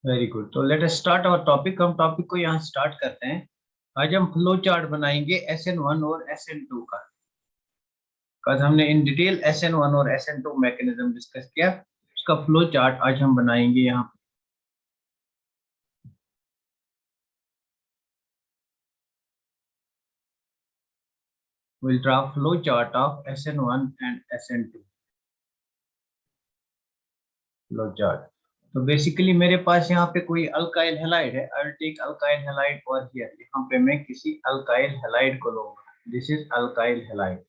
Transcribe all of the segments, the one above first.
Very good. तो let us start our topic. हम topic को यहाँ स्टार्ट करते हैं। आज हम फ्लो चार्ट बनाएंगे SN1 और SN2 का। कल हमने इन डिटेल SN1 और SN2 मैकेनिज्म डिस्कस किया, उसका फ्लो चार्ट आज हम बनाएंगे यहाँ। Will draw flow chart of SN1 and SN2 flow chart. तो बेसिकली मेरे पास यहाँ पे कोई अल्काइल हैलाइड है। I will take alkyl halide और हियर यहाँ पे मैं किसी अल्काइल हैलाइड को लूंगा। This is alkyl halide.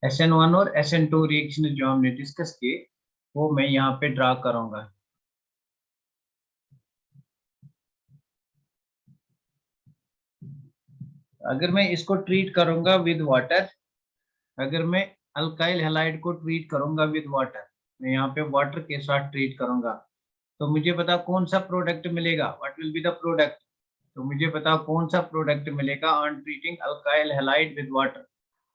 SN1 और SN2 रिएक्शन जो हमने डिस्कस किए वो मैं यहाँ पे ड्रा करूंगा। अगर मैं इसको ट्रीट करूंगा विद वाटर, अगर मैं अल्काइल हैलाइड को ट्रीट करूंगा विद वाटर, मैं यहाँ पे वाटर के साथ ट्रीट करूंगा, तो मुझे पता कौन सा प्रोडक्ट मिलेगा। What will be the product? तो मुझे पता कौन सा प्रोडक्ट मिलेगा on treating alkyl halide with water.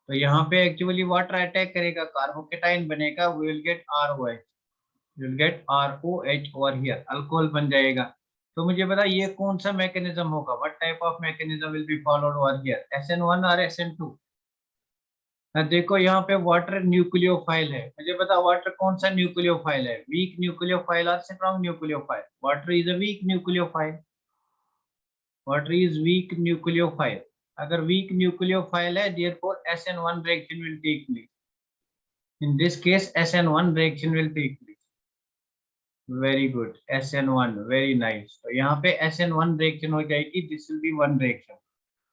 तो यहाँ पे एक्चुअली वाटर अटैक करेगा, कार्बोकेटाइन बनेगा, we will get ROH, we will get ROH over here, alcohol बन जाएगा। तो मुझे पता ये कौन सा मैकेनिज्म होगा, what type of mechanism will be followed over here, SN1 और SN2। देखो यहाँ पे वाटर न्यूक्लियोफाइल है, मुझे पता वाटर कौन सा न्यूक्लियोफाइल है, वीक न्यूक्लियोफाइल और strong nucleophile. Water is a weak nucleophile, water is weak nucleophile. अगर वीक न्यूक्लियोफाइल है, therefore SN1 reaction will take place. In this case SN1 reaction will take place. Very good, SN1, very nice. तो यहाँ पे SN1 reaction हो जाएगी, this will B one reaction.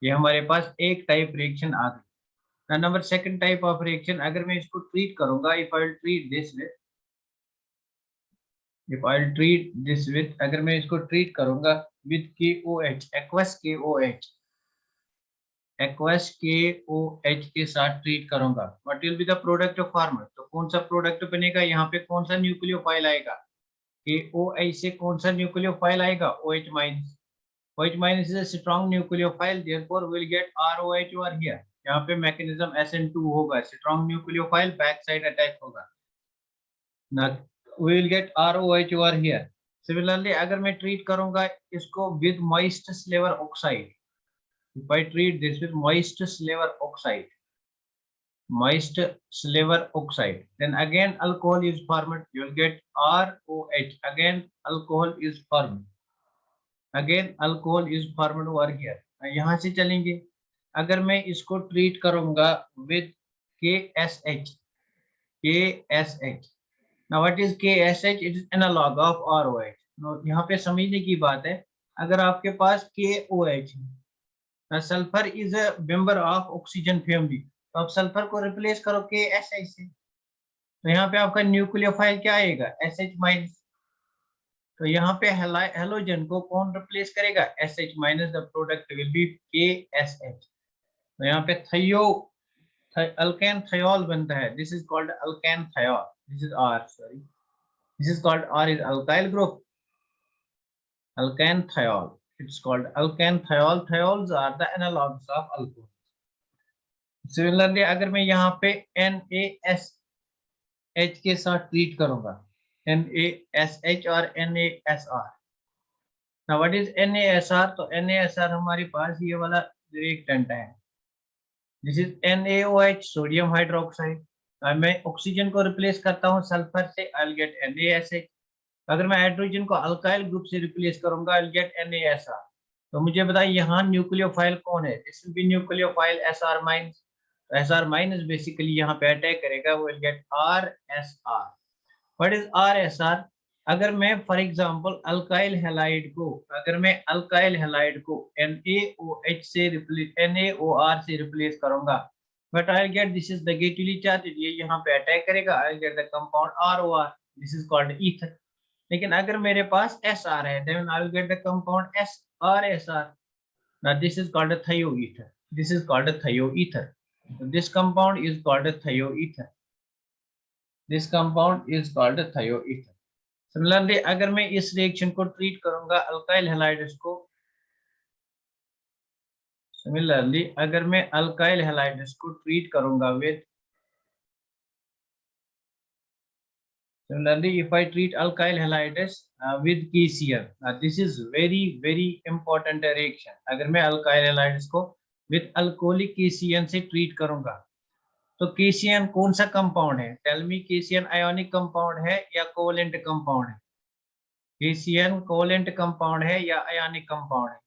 ये हमारे पास एक टाइप रिएक्शन आ गई। Number second type of reaction, अगर मैं इसको ट्रीट करूंगा, if I treat this with, if I treat this with, अगर मैं इसको ट्रीट करूंगा with KOH, aqueous KOH, aqueous KOH के साथ ट्रीट करूंगा, what will be the product of farmer. तो कौन सा प्रोडक्ट बनेगा, यहाँ पे कौन सा न्यूक्लियोफाइल आएगा, KOH से कौन सा न्यूक्लियोफाइल आएगा, OH minus. OH minus is a strong nucleophile, therefore we'll get ROH over here. यहाँ पे मैकेनिज्म SN2 होगा, strong nucleophile back side attack होगा ना, we will get ROH over here. Similarly अगर मैं ट्रीट करूंगा इसको with moist silver oxide, if I treat this with moist silver oxide, moist silver oxide, then again alcohol is formed, you will get ROH, again alcohol is formed, again alcohol is formed over here. यहाँ से चलेंगे, अगर मैं इसको treat करूंगा with KSH, KSH। Now what is KSH? It is analogue of ROH। यहाँ पे समझने की बात है, अगर आपके पास KOH है, sulphur is a member of oxygen family, तो आप सल्फर को रिप्लेस करो KSH से, तो यहाँ पे आपका न्यूक्लियोफाइल क्या आएगा, SH माइनस। तो यहाँ पे हेलोजन को कौन रिप्लेस करेगा, SH minus, the product will be KSH। तो यहाँ पे थयो अल्केन थायोल बनता है, this is called alkane thiol, this is R, sorry, this is called R is alkyl group, alkane thiol, it's called alkane thiol, thiols are the analogues of alcohol. Similarly अगर मैं यहाँ पे NaSH के साथ treat करूंगा, NaSH और NaSR। Now what is NaSR? तो NaSR हमारे पास ये वाला रिएक्टेंट है, this is NaOH, sodium hydroxide. मैं ऑक्सीजन को रिप्लेस करता हूँ सल्फर से, आई विल गेट NaSH। अगर मैं हाइड्रोजन को अल्काइल ग्रुप से रिप्लेस करूंगा, आई विल गेट NaSR। तो मुझे बताइए यहाँ न्यूक्लियोफाइल कौन है, this will B nucleophile SR minus. SR minus basically यहाँ पे अटैक करेगा, वो will get RSR। What is RSR? अगर मैं फॉर एग्जांपल अल्काइल हैलाइड को, अगर मैं अल्काइल हैलाइड को NaOH से रिप्लेस, NaOR से रिप्लेस करूंगा, but I will get, this is negatively charge, ये यहाँ पे अटैक करेगा, I will get the compound ROR, this is called ether. लेकिन अगर मेरे पास SR है, then I will get the compound SRSR। Now this is called thioether, this is called thioether, this compound is called thioether, this compound is called thioether. Similarly अगर मैं इस reaction को treat करूंगा अल्काइल हैलाइड्स को, similarly अगर मैं alkyl halides को treat करूंगा with Similarly, if I treat alkyl halides with KCl, this is very important reaction. अगर मैं alkyl halides को with alcoholic KCl से treat करूंगा, तो KCl कौन सा कंपाउंड है? Tell me, KCl ionic compound है या कोवेलेंट कंपाउंड है? KCl कोवेलेंट कंपाउंड है या आयोनिक कंपाउंड है?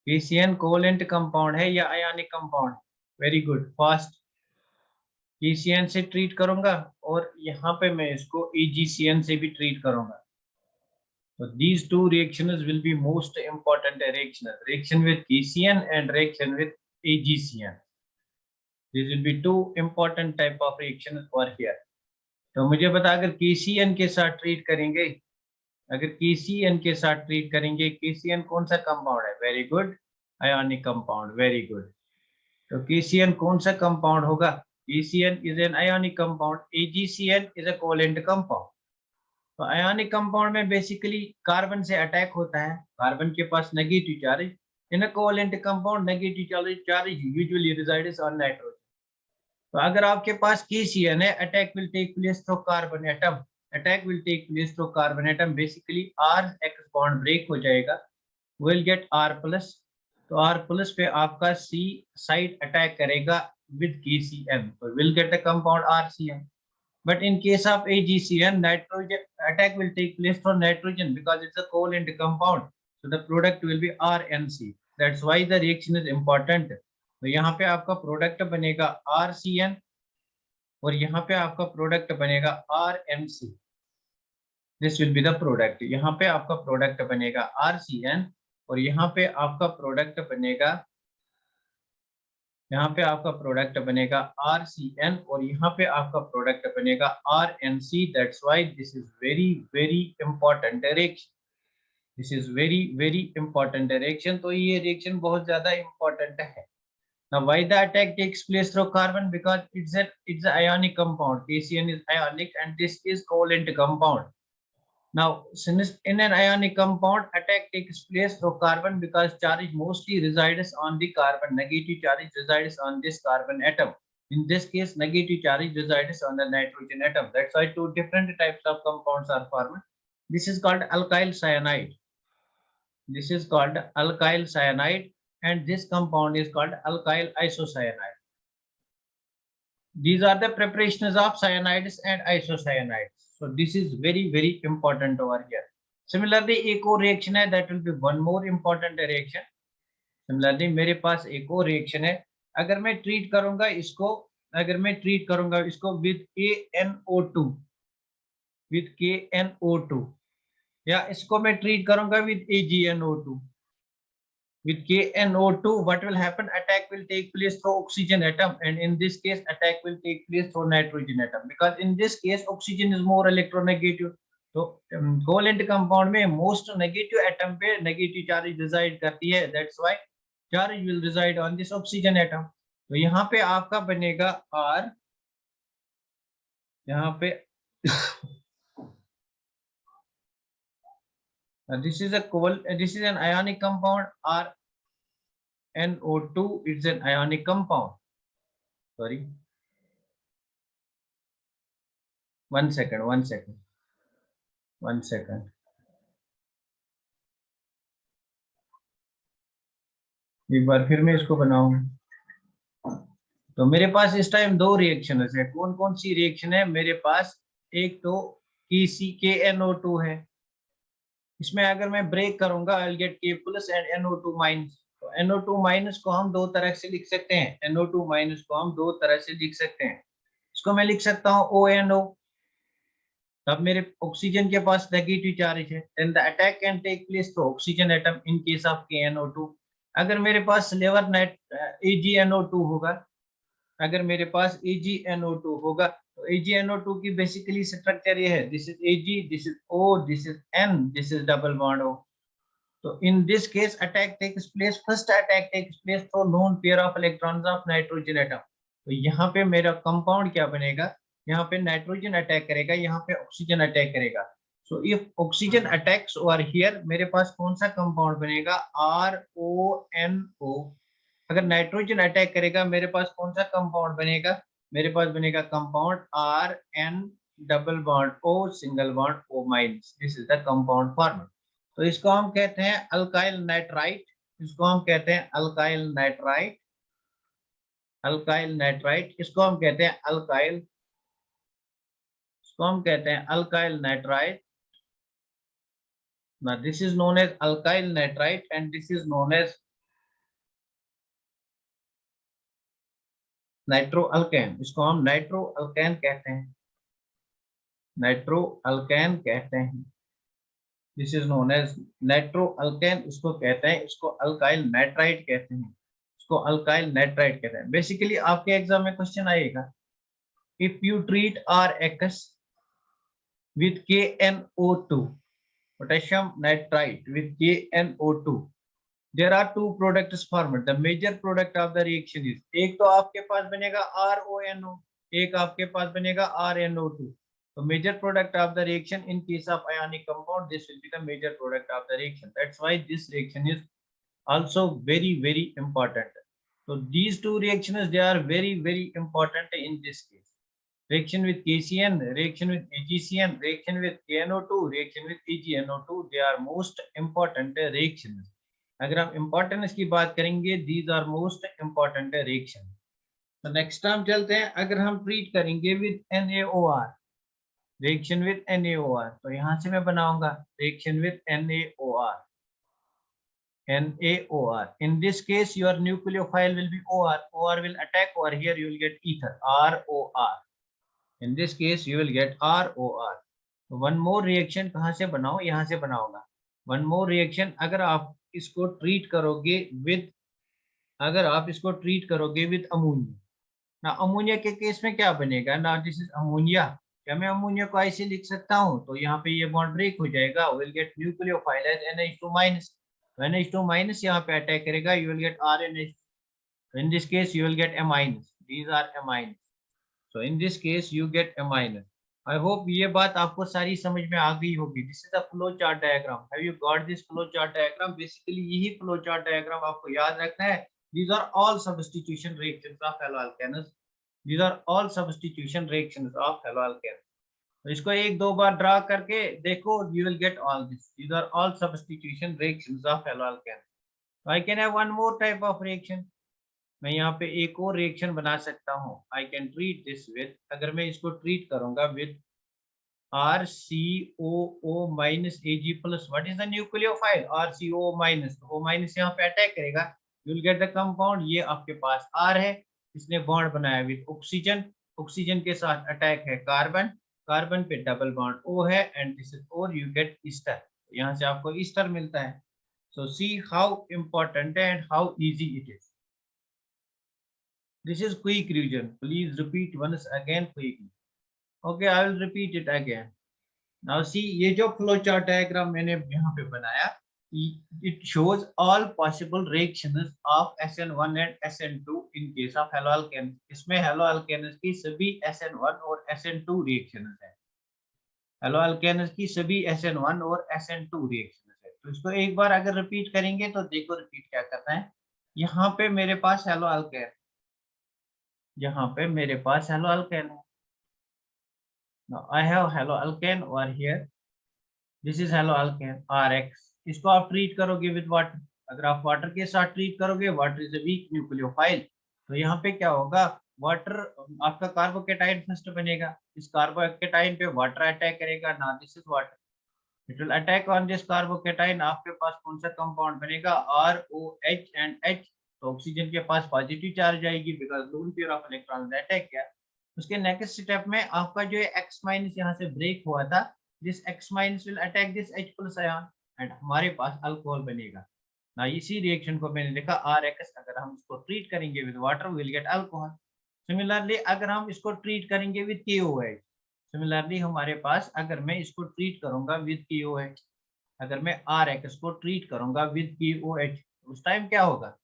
KCl कोवेलेंट कंपाउंड है या ionic compound? Very good, fast. KCl से ट्रीट करूंगा और यहाँ पे मैं इसको AgCl से भी ट्रीट करूंगा। So these two reactions will be most important reactions. Reaction with KCl and reaction with AgCl. These will be two important type of reactions over here. तो मुझे बता, अगर KCl के साथ ट्रीट करेंगे, अगर KCl के साथ ट्रीट करेंगे, KCl कौन सा कंपाउंड है? Very good, ionic compound, very good. तो KCl कौन सा कंपाउंड होगा? KCl is an ionic compound, AgCl is a covalent compound. तो आयोनिक कंपाउंड में बेसिकली कार्बन से अटैक होता है, कार्बन के पास negative charge. In a covalent compound negative charge usually resides on nitrogen. तो अगर आपके पास KCl है, attack will take place through carbon atom, attack will take place through carbon atom. Basically R-X bond break हो जाएगा, will get R+, तो R+ पे आपका C साइड अटैक करेगा with KCl, so we'll get a compound RCl. But in case of AgCl, nitrogen attack will take place for nitrogen because it's a covalent compound, so the product will be RNC. That's why the reaction is important. तो यहाँ पे आपका product बनेगा RCl और यहाँ पे आपका product बनेगा RNC. This will be the product. यहाँ पे आपका प्रोडक्ट बनेगा RCl और यहाँ पे आपका प्रोडक्ट बनेगा, यहाँ पे आपका प्रोडक्ट बनेगा RCl और यहाँ पे आपका प्रोडक्ट बनेगा RNC. That's why this is very important reaction. This is very important reaction. तो ये reaction बहुत ज्यादा important है. Now why the attack takes place through carbon? Because it's an ionic compound. KCl is ionic and this is covalent compound. Now, since in an ionic compound, attack takes place through carbon because charge mostly resides on the carbon. Negative charge resides on this carbon atom. In this case, negative charge resides on the nitrogen atom. That's why two different types of compounds are formed. This is called alkyl cyanide. This is called alkyl cyanide, and this compound is called alkyl isocyanide. These are the preparations of cyanides and isocyanides. So this is very important over here. Similarly, एक और reaction है, that will be one more important reaction. Similarly, मेरे पास एक और reaction है, अगर मैं treat करूंगा इसको, अगर मैं treat करूंगा इसको with KNO2, with KNO2, या इसको मैं treat करूंगा with AgNO2. With KNO2, what will happen? Attack will take place through oxygen atom, and in this case, attack will take place through nitrogen atom. Because in this case, oxygen is more electronegative. तो covalent compound में most negative atom पे negative charge reside करती है. That's why charge will reside on this oxygen atom. तो यहाँ पे आपका बनेगा R, यहाँ पे this is an ionic compound RNO2. It's an ionic compound. Sorry, one second. एक बार फिर मैं इसको बनाऊंगा. तो मेरे पास इस टाइम दो रिएक्शन है. कौन कौन सी रिएक्शन है मेरे पास? एक तो KNO2 है, इसमें अगर मैं ब्रेक करूंगा आई will gate K+ and NO2-. तो NO2- को हम दो तरह से लिख सकते हैं. NO2- को हम दो तरह से लिख सकते हैं. इसको मैं लिख सकता हूँ ONO. तब मेरे ऑक्सीजन के पास नेगेटिव चार्ज है, then the attack can take place through oxygen atom in case of KNO2. अगर मेरे पास स्लेवर नेट AgNO2 होगा, अगर मेरे पास AgNO2 होगा, तो AgNO2 की बेसिकली स्ट्रक्चर ये है. This is Ag, this is O, this is N, this is double bond O. तो in this case attack takes place, first attack takes place through lone pair of electrons of nitrogen atom. तो यहाँ पे मेरा compound क्या बनेगा? यहाँ पे nitrogen attack करेगा, यहाँ पे ऑक्सीजन अटैक करेगा. So if oxygen attacks over here, मेरे पास कौन सा कंपाउंड बनेगा? RONO. अगर नाइट्रोजन अटैक करेगा, मेरे पास कौन सा कंपाउंड बनेगा? मेरे पास बनेगा compound R N double bond O single bond O minus, this is the compound formed. तो इसको हम कहते हैं अल्काइल नाइट्राइट, इसको हम कहते हैं अल्काइल नाइट्राइट, अल्काइल नाइट्राइट, इसको हम कहते हैं अल्काइल, इसको हम कहते हैं alkyl nitrite. Now this is known as alkyl nitrite and this is known as नाइट्रोअल्केन, इसको हम नाइट्रोअल्केन कहते हैं, नाइट्रोअल्केन कहते हैं। दिस इज नोन एज नाइट्रोअल्केन, इसको कहते हैं, इसको अल्काइल नाइट्राइट कहते हैं, इसको अल्काइल नाइट्राइट कहते हैं। बेसिकली आपके एग्जाम में क्वेश्चन आएगा, if you treat RX with KNO2, potassium nitrite with KNO2, there are two products formed. The major product of the reaction is, एक तो आपके पास बनेगा RONO, एक आपके पास बनेगा RNO2। तो major product of the reaction in case of ionic compound, this will be the major product of the reaction. That's why this reaction is also very important. So these two reactions, they are very important in this case. Reaction with KCN, reaction with AgCN, reaction with KNO2, reaction with AgNO2, they are most important reactions. अगर हम importance की बात करेंगे, these are most important reaction. तो next time चलते हैं, अगर हम ट्रीट करेंगे with NaOR, reaction with NaOR, तो यहाँ से मैं बनाऊंगा reaction with NaOR, NaOR। In this case your nucleophile will be OR, OR will attack OR, here you will get ether, ROR। In this case you will get ROR। तो one more reaction कहाँ से बनाओ, यहाँ से बनाऊंगा one more reaction. अगर आप इसको ट्रीट करोगे विद, अगर आप इसको ट्रीट करोगे विद अमोनिया, ना अमोनिया के केस में क्या बनेगा ना, दिस इज अमोनिया, क्या मैं अमोनिया को ऐसे लिख सकता हूँ, तो यहाँ पे ये बॉन्ड ब्रेक हो जाएगा, will gate nucleophile as NH2-, तो NH2- यहाँ पे अटैक करेगा, you will get RNH, in this case you will get A-, these are A-, so in this case you get A-। I hope ये बात आपको सारी समझ में आ गई होगी। This is a flow chart diagram. Have you got this flow chart diagram? Basically यही flow chart diagram आपको याद रखना है। These are all substitution reactions of haloalkanes. These are all substitution reactions of haloalkanes. तो इसको एक दो बार draw करके देखो, you will get all this. These are all substitution reactions of haloalkanes. So I can have one more type of reaction. मैं यहाँ पे एक और रिएक्शन बना सकता हूँ, I can treat this with, अगर मैं इसको ट्रीट करूंगा with RCOO minus Ag plus, what is the nucleophile RCOO minus, O minus यहाँ पे अटैक करेगा, you will get the compound, ये आपके पास R है, इसने बॉन्ड बनाया विद ऑक्सीजन, ऑक्सीजन के साथ अटैक है कार्बन, कार्बन पे डबल बॉन्ड O है एंड दिस इज और यू गेट ईस्टर, यहाँ से आपको ईस्टर मिलता है। So see how important and how easy it is. This is quick revision. Please repeat once again quickly. Okay, I will repeat it again. Now see, ये जो flow chart diagram मैंने यहाँ पे बनाया, it shows all possible reactions of SN1 and SN2 in case of haloalkanes. इसमें haloalkanes की सभी SN1 और SN2 reactions हैं। haloalkanes की सभी SN1 और SN2 reactions है। तो इसको एक बार अगर repeat करेंगे तो देखो repeat क्या करना है। यहाँ पे मेरे पास haloalkane, यहाँ पे मेरे पास haloalkane है। Now I have haloalkane over here. This is haloalkane RX. इसको आप ट्रीट करोगे विद वाटर, अगर आप वाटर के साथ ट्रीट करोगे, water is a weak nucleophile, तो यहाँ पे क्या होगा, वाटर आपका कार्बोकेटाइन फर्स्ट बनेगा, इस कार्बोकेटाइन पे वाटर अटैक करेगा, ना this is water, it will attack on this carbocation, आपके पास कौन सा कंपाउंड बनेगा ROH एंड H, तो ऑक्सीजन के पास पॉजिटिव चार्ज आएगी because loan pair of electron attack किया। उसके नेक्स्ट स्टेप में आपका जो X माइनस यहाँ से ब्रेक हुआ था, this X minus will attack this H plus ion and हमारे पास अल्कोहल बनेगा ना। इसी रिएक्शन को मैंने देखा RX, अगर हम इसको ट्रीट करेंगे with water will get alcohol. Similarly अगर हम इसको ट्रीट करेंगे विद KOH, सिमिलरली हमारे पास अगर मैं इसको ट्रीट करूंगा विद KOH, अगर मैं RX को ट्रीट करूंगा विद KOH, उस टाइम क्या होगा,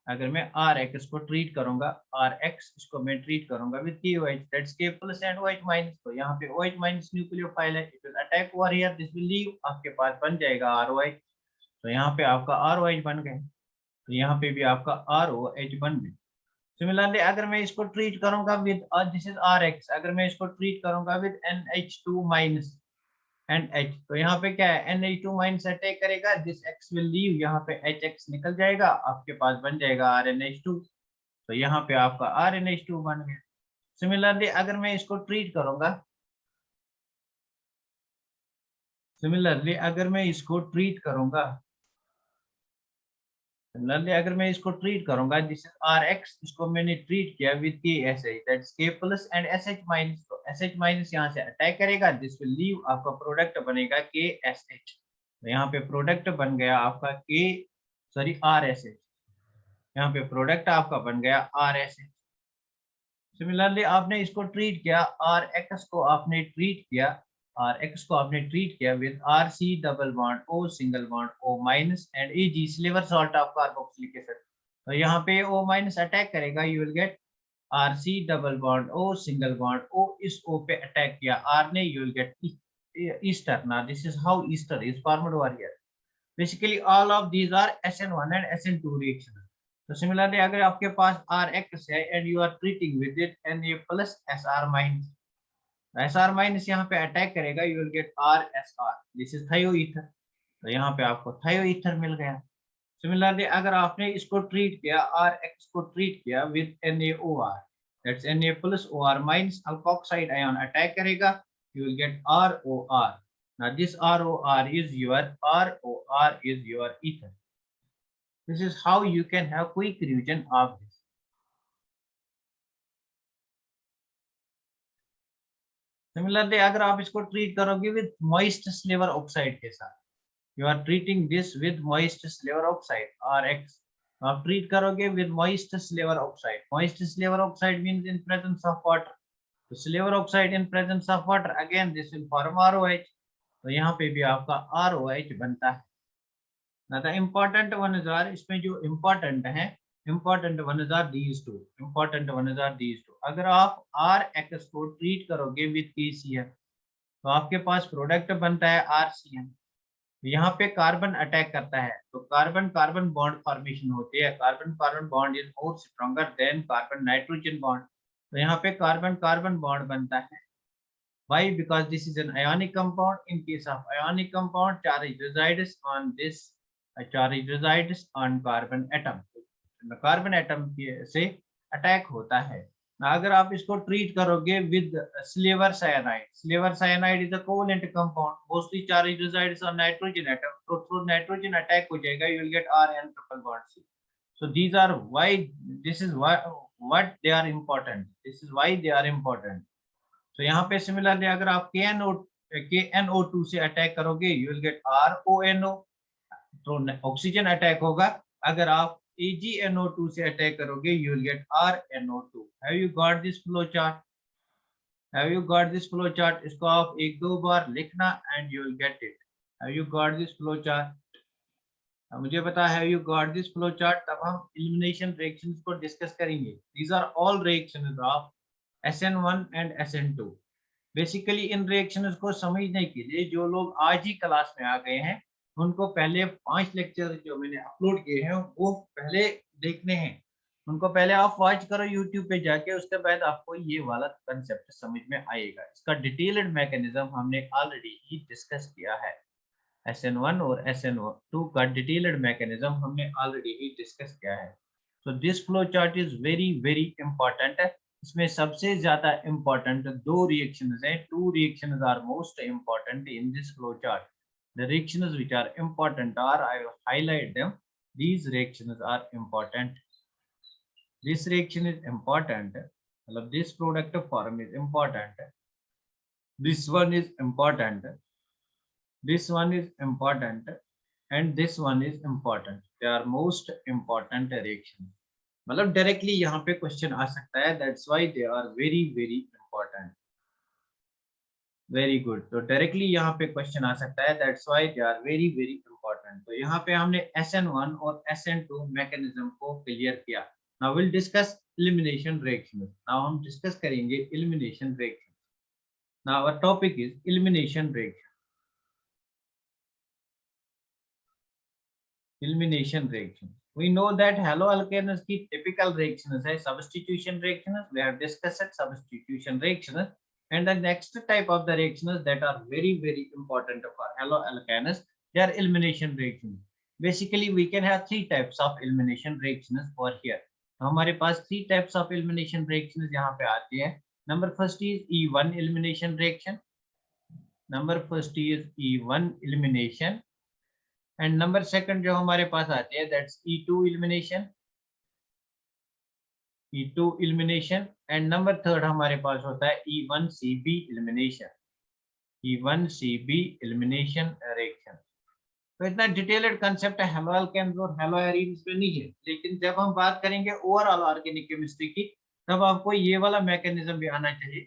अगर मैं RX को ट्रीट करूंगा, RX इसको मैं ट्रीट करूंगा with KOH, that's K plus and OH minus, तो यहाँ पे OH माइनस न्यूक्लियोफाइल है, it will attack over here, this will leave, आपके पास बन जाएगा ROH, तो यहाँ पे आपका ROH बन गए, तो यहाँ पे भी आपका ROH बन गए। सिमिलरली अगर मैं इसको ट्रीट करूंगा विद दिस इज RX, अगर मैं इसको ट्रीट करूंगा with NH2 minus and H, तो यहाँ पे क्या है NH2 माइनस अटैक करेगा, दिस X विल लीव, यहाँ पे HX निकल जाएगा, आपके पास बन जाएगा RNH2, तो यहाँ पे आपका RNH2 बन गया। सिमिलरली अगर मैं इसको ट्रीट करूंगा, सिमिलरली अगर मैं इसको ट्रीट करूंगा, सिमिलरली अगर मैं इसको ट्रीट करूंगा, दिस इज RX, इसको मैंने ट्रीट किया with KSH, that's K plus and SH minus, तो SH माइनस यहाँ से अटैक करेगा, दिस विल लीव, आपका प्रोडक्ट बनेगा KSH, तो यहाँ पे प्रोडक्ट बन गया आपका RSH, यहाँ पे प्रोडक्ट आपका बन गया RSH। सिमिलरली आपने इसको ट्रीट किया, RX को आपने ट्रीट किया, RX को आपने ट्रीट किया with RC double bond O single bond O minus and AG silver salt of carboxylic acid, तो यहाँ पे O माइनस अटैक करेगा, you will gate RC double bond O single bond O, इस O पे attack किया R ने, you will get ester. Now this is how ester is formed over here. Basically all of these are SN1 and SN2 reactions. तो similarly अगर आपके पास RX है and you are treating with it Na plus SR minus, SR minus यहाँ पे attack करेगा, you will get RSR, this is thioether, तो यहाँ पे आपको थायोईथर मिल गया। सिमिलरली अगर आपने इसको ट्रीट किया, RX को ट्रीट किया with NaOR, that's Na plus OR minus, alkoxide ion attack करेगा, you will get ROR. Now this ROR is your ether. This is how you can have quick revision of this. Similarly अगर आप इसको treat करोगे with moist silver oxide के साथ, you are treating this with moist silver oxide RX, आप treat करोगे with moist silver oxide, moist silver oxide means in presence of water, तो silver oxide in presence of water, again this will form ROH, तो यहाँ पे भी आपका ROH बनता है। Now the important ones are, इसमें जो important है, important ones are these two, important ones are these two। अगर आप RX को ट्रीट करोगे with KCl, तो आपके पास प्रोडक्ट बनता है RCN, यहाँ पे कार्बन अटैक करता है, तो कार्बन कार्बन बॉन्ड फॉर्मेशन होती है, carbon carbon bond is more stronger than carbon nitrogen bond, तो यहाँ पे कार्बन कार्बन बॉन्ड बनता है। Why? Because this is an ionic compound. In case of ionic compound, charge resides on this, charge resides on carbon atom, carbon atom से attack होता है। अगर आप इसको ट्रीट करोगे with silver cyanide, silver cyanide is a covalent compound, mostly charge resides on nitrogen atom, तो through nitrogen attack हो जाएगा, you will get RN triple bond C। So these are why, this is why what they are important, this is why they are important। तो यहाँ पे similarly अगर आप KNO2 से attack करोगे, यू विल गेट RONO, तो oxygen attack होगा। अगर आप AgNO2 से अटैक करोगे, you will get RNO2। Have you got this flow chart? Have you got this flow chart? इसको आप एक दो बार लिखना and you will get it। Have you got this flow chart? मुझे पता है have you got this flow chart, तब हम elimination reactions को डिस्कस करेंगे। These are all reactions of SN1 and SN2। Basically in reactions को समझने के लिए जो लोग आज ही क्लास में आ गए हैं, उनको पहले 5 लेक्चर जो मैंने अपलोड किए हैं वो पहले देखने हैं, उनको पहले आप वॉच करो यूट्यूब पे जाके, उसके बाद आपको ये वाला कंसेप्ट समझ में आएगा। इसका डिटेल्ड मैकेनिज्म हमने ऑलरेडी ही डिस्कस किया है, SN1 और SN2 का डिटेल्ड मैकेनिज्म हमने ऑलरेडी ही डिस्कस किया है। So this flow chart is very very important है। इसमें सबसे ज्यादा इंपॉर्टेंट दो रिएक्शंस हैं, two reactions are most important in this flow chart. The reactions which are important are, I will highlight them, these reactions are important, this reaction is important, मतलब this product form is important, this one is important, this one is important, and this one is important, they are most important reactions। मतलब directly यहाँ पे question आ सकता है, that's why they are very very important. Very good, तो directly यहाँ पे question आ सकता है, that's why they are very very important. तो यहाँ पे हमने SN1 और SN2 मैकेनिज्म को क्लियर किया। Now will discuss elimination reactions. Now हम डिस्कस करेंगे elimination reaction. Now our topic is elimination reaction. Elimination reaction, We know that haloalkanes की typical reactions है substitution reactions. We have discussed substitution reactions, and the next type of the reactions that are very important for haloalkanes, they are elimination reactions. Basically we can have three types of elimination reactions for here. हमारे पास three types of elimination reactions यहाँ पे आती है. Number first is E1 elimination reaction. Number first is E1 elimination. And number second जो हमारे पास आती है that's E2 elimination. E2 elimination. And number third हमारे पास होता है E1CB elimination. E1CB elimination reaction. तो इतना डिटेल्ड कंसेप्ट है हेलोअल्केन्स और हेलोएरीन्स में नहीं है, लेकिन जब हम बात करेंगे ओवरऑल ऑर्गेनिक केमिस्ट्री की तब आपको ये वाला मैकेनिज्म भी आना चाहिए,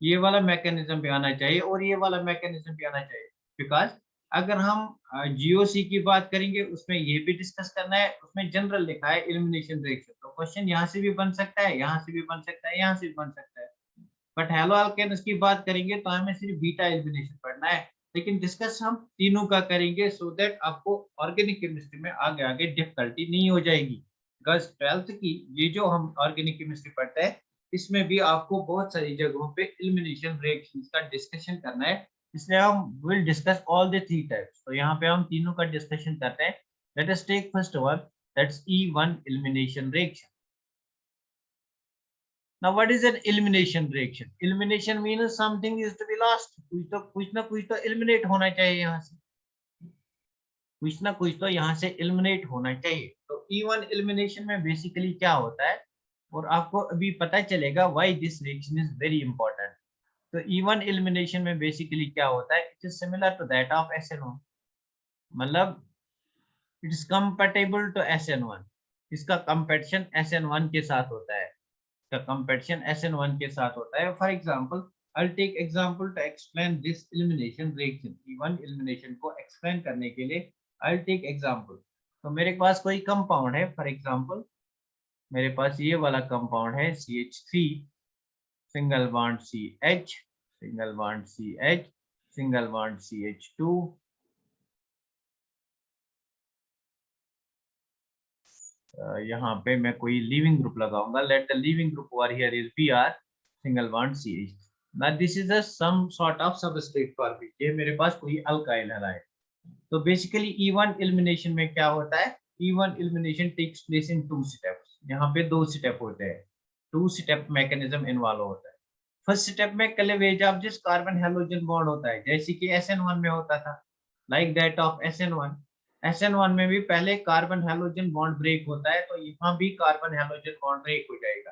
ये वाला मैकेनिज्म भी आना चाहिए और ये वाला मैकेनिज्म भी आना चाहिए. बिकॉज अगर हम जीओसी की बात करेंगे उसमें ये भी डिस्कस करना है, उसमें जनरल लिखा है एलिमिनेशन रिएक्शन. तो क्वेश्चन यहाँ से भी बन सकता है, यहाँ से भी बन सकता है, यहाँ से भी बन सकता है. बट हेलो अल्केन्स की बात करेंगे तो हमें सिर्फ बीटा एलिमिनेशन पढ़ना है, लेकिन डिस्कस हम तीनों का करेंगे सो दैट आपको ऑर्गेनिक केमिस्ट्री में आगे आगे डिफिकल्टी नहीं हो जाएगी. बिकॉज 12th की ये जो हम ऑर्गेनिक केमिस्ट्री पढ़ते हैं इसमें भी आपको बहुत सारी जगहों पे एलिमिनेशन रिएक्शंस का डिस्कशन करना है, इसलिए हम will discuss all the three types. तो यहाँ पे हम तीनों का डिस्कशन करते हैं. Let us take first one that's E1 elimination reaction. Now what is an elimination reaction? Elimination means something is to be lost. कुछ ना कुछ तो eliminate होना चाहिए यहाँ से, कुछ ना कुछ तो यहाँ से eliminate होना चाहिए. तो E1 elimination में basically क्या होता है और आपको अभी पता चलेगा why this reaction is very important. तो E1 elimination में basically क्या होता है, it is similar to that of SN1. मतलब it is compatible to SN1. इसका competition SN1 के साथ होता है, इसका competition SN1 के साथ होता है. For example, I'll take example to explain this elimination reaction. E1 elimination को explain करने के लिए I'll take example. तो मेरे पास कोई compound है, for example मेरे पास ये वाला compound है CH3 single bond CH, single bond CH, single bond CH2, यहाँ पे मैं कोई लीविंग ग्रुप लगाऊंगा. Let the leaving group over here is Br single bond CH. Now this is a some sort of substrate for B. ये मेरे पास कोई alkyl है. तो बेसिकली E1 एलिमिनेशन में क्या होता है, E1 elimination takes place in two steps. यहाँ पे दो स्टेप होते हैं, टू स्टेप मैकेनिज्म इन्वॉल्व होता है. फर्स्ट स्टेप में cleavage of this carbon halogen bond होता है, जैसे कि SN1 में होता था, like that of SN1. SN1 में भी पहले कार्बन हैलोजन बॉन्ड ब्रेक होता है, तो यहाँ भी कार्बन हैलोजन बॉन्ड ब्रेक हो जाएगा.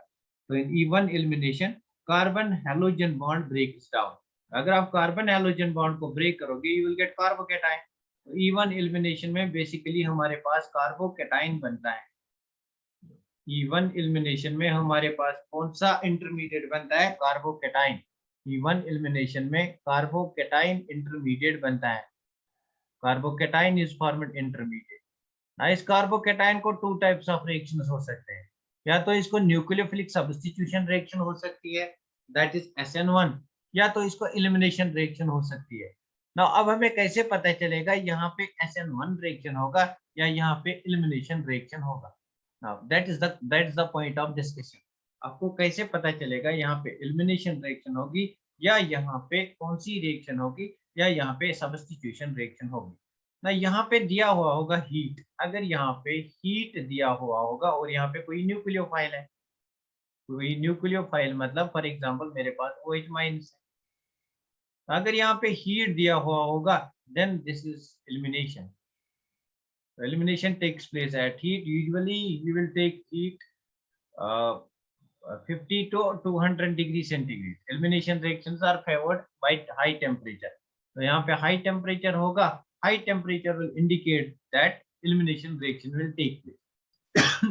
तो in E1 elimination carbon halogen bond breaks down. अगर आप कार्बन हैलोजन बॉन्ड को ब्रेक करोगे यू विल गेट कार्बोकेटाइन. तो E1 एलिमिनेशन में बेसिकली हमारे पास कार्बोकेटाइन बनता है. E1 एलिमिनेशन में हमारे पास कौन सा इंटरमीडिएट बनता है, कार्बोकेटाइन. E1 एलिमिनेशन में कार्बोकेटाइन इंटरमीडिएट बनता है. Carbocation is formed intermediate. ना इस कार्बोकेटाइन को टू टाइप्स ऑफ रिएक्शंस हो सकते हैं, या तो इसको न्यूक्लियोफिलिक सब्स्टिट्यूशन रिएक्शन हो सकती है दैट इज SN1, या तो इसको एलिमिनेशन रिएक्शन हो सकती है. ना अब हमें कैसे पता चलेगा यहाँ पे SN1 रिएक्शन होगा या यहाँ पे एलिमिनेशन रिएक्शन होगा. Now that is the point of discussion. आपको कैसे पता चलेगा यहाँ पे एलिमिनेशन रिएक्शन होगी या यहाँ पे कौन सी रिएक्शन होगी या यहाँ पे सब्स्टिट्यूशन रिएक्शन होगी. ना यहाँ पे दिया हुआ होगा हीट. अगर यहाँ पे हीट दिया हुआ होगा और यहाँ पे कोई न्यूक्लियोफाइल है, कोई न्यूक्लियोफाइल मतलब फॉर एग्जांपल मेरे पास OH माइनस है. अगर यहाँ पे हीट दिया हुआ होगा then this is elimination. Elimination takes place at heat. Usually you will take heat 50 to 200 degree centigrade. Elimination reactions are favoured by high temperature. तो यहाँ पे हाई टेम्परेचर होगा, high temperature will indicate that elimination reaction will take place.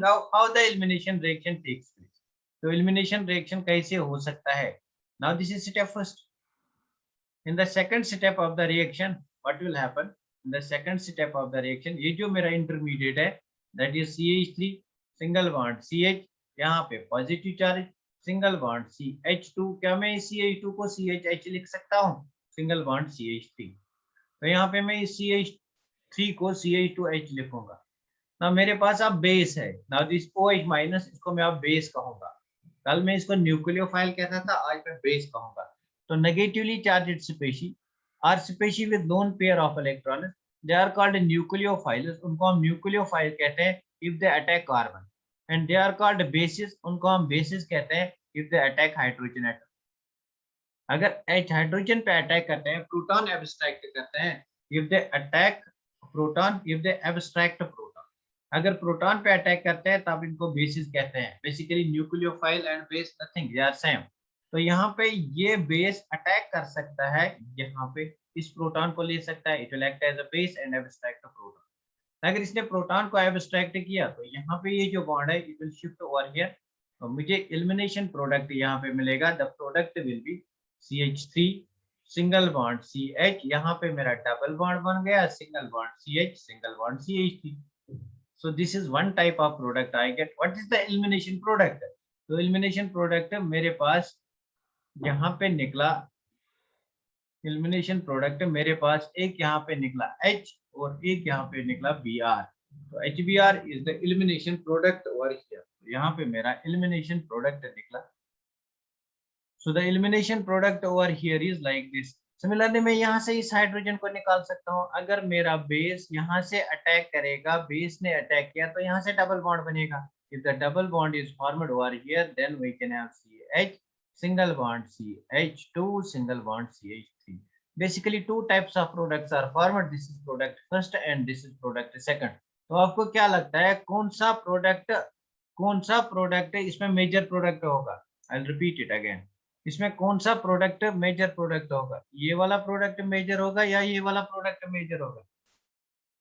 Now how the elimination reaction takes place? So elimination reaction कैसे हो सकता है? Now this is step first. In the second step of the reaction what will happen? In the second step of the reaction ये जो मेरा intermediate है that is CH3 single bond CH, यहाँ पे positive charge single bond CH2. क्या मैं CH2 को CHH लिख सकता हूँ, single bond CH3. तो यहाँ पे मैं इस CH3 को CH2H लिखूंगा. ना मेरे पास अब बेस है ना, दिस OH माइनस, इसको मैं अब बेस कहूंगा। कल मैं इसको न्यूक्लियोफाइल कहता था, आज मैं बेस कहूंगा। तो negatively charged species are species with lone pair of electrons, they are called nucleophiles, उनको हम न्यूक्लियोफाइल कहते हैं if they attack carbon. And they are called bases, उनको हम बेसिस कहते हैं if they attack hydrogen atom. अगर H हाइड्रोजन पे अटैक करते हैं, प्रोटॉन एब्स्ट्रैक्ट करते हैं, if they attack proton, if they abstract proton, अगर प्रोटॉन पे अटैक करते हैं तब इनको बेसिस कहते हैं। Basically nucleophile and base nothing, they are same. तो यहाँ पे ये बेस अटैक कर सकता है, यहाँ पे इस प्रोटॉन को ले सकता है, it will act as a base and abstract proton. अगर इसने प्रोटॉन को एब्स्ट्रैक्ट किया तो यहाँ पे ये जो बॉन्ड है it will shift over here, तो मुझे एलिमिनेशन प्रोडक्ट यहाँ पे मिलेगा। The product will B CH3 single bond CH, यहाँ पे मेरा डबल बॉन्ड बन गया, single bond CH single bond CH3। so this is one type of product I get. What is the elimination product? तो elimination product मेरे पास यहाँ पे निकला, elimination product मेरे पास एक यहाँ पे निकला H और एक यहाँ पे निकला Br। तो HBr is the elimination product over here। यहाँ पे मेरा elimination product निकला। So the elimination product over here is like this। Similarly मैं यहाँ से इस हाइड्रोजन को निकाल सकता हूँ। अगर मेरा बेस यहाँ से अटैक करेगा, बेस ने अटैक किया तो यहाँ से डबल बॉन्ड बनेगा। If the double bond is formed over here, then we can have CH single bond CH2 single bond CH3। Basically two types of products are formed। This is product first and this is product second। तो आपको क्या लगता है कौन सा product इसमें major product होगा? I'll repeat it again। इसमें कौन सा प्रोडक्ट मेजर प्रोडक्ट होगा? ये वाला प्रोडक्ट मेजर होगा या ये वाला प्रोडक्ट मेजर होगा?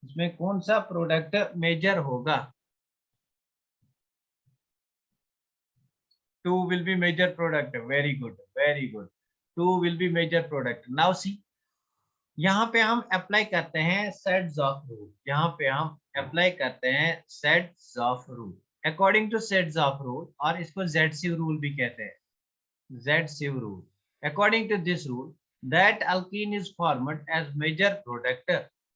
इसमें कौन सा प्रोडक्ट मेजर होगा? 2 will be major product। very good, very good। 2 will be major product। now see, यहाँ पे हम अप्लाई करते हैं सेट्स ऑफ रूल। यहाँ पे हम अप्लाई करते हैं sets of rule according two sets of rule, और इसको Z-सिव रूल भी कहते हैं। Z-sieve rule। According to this rule, that alkene is formed as major product,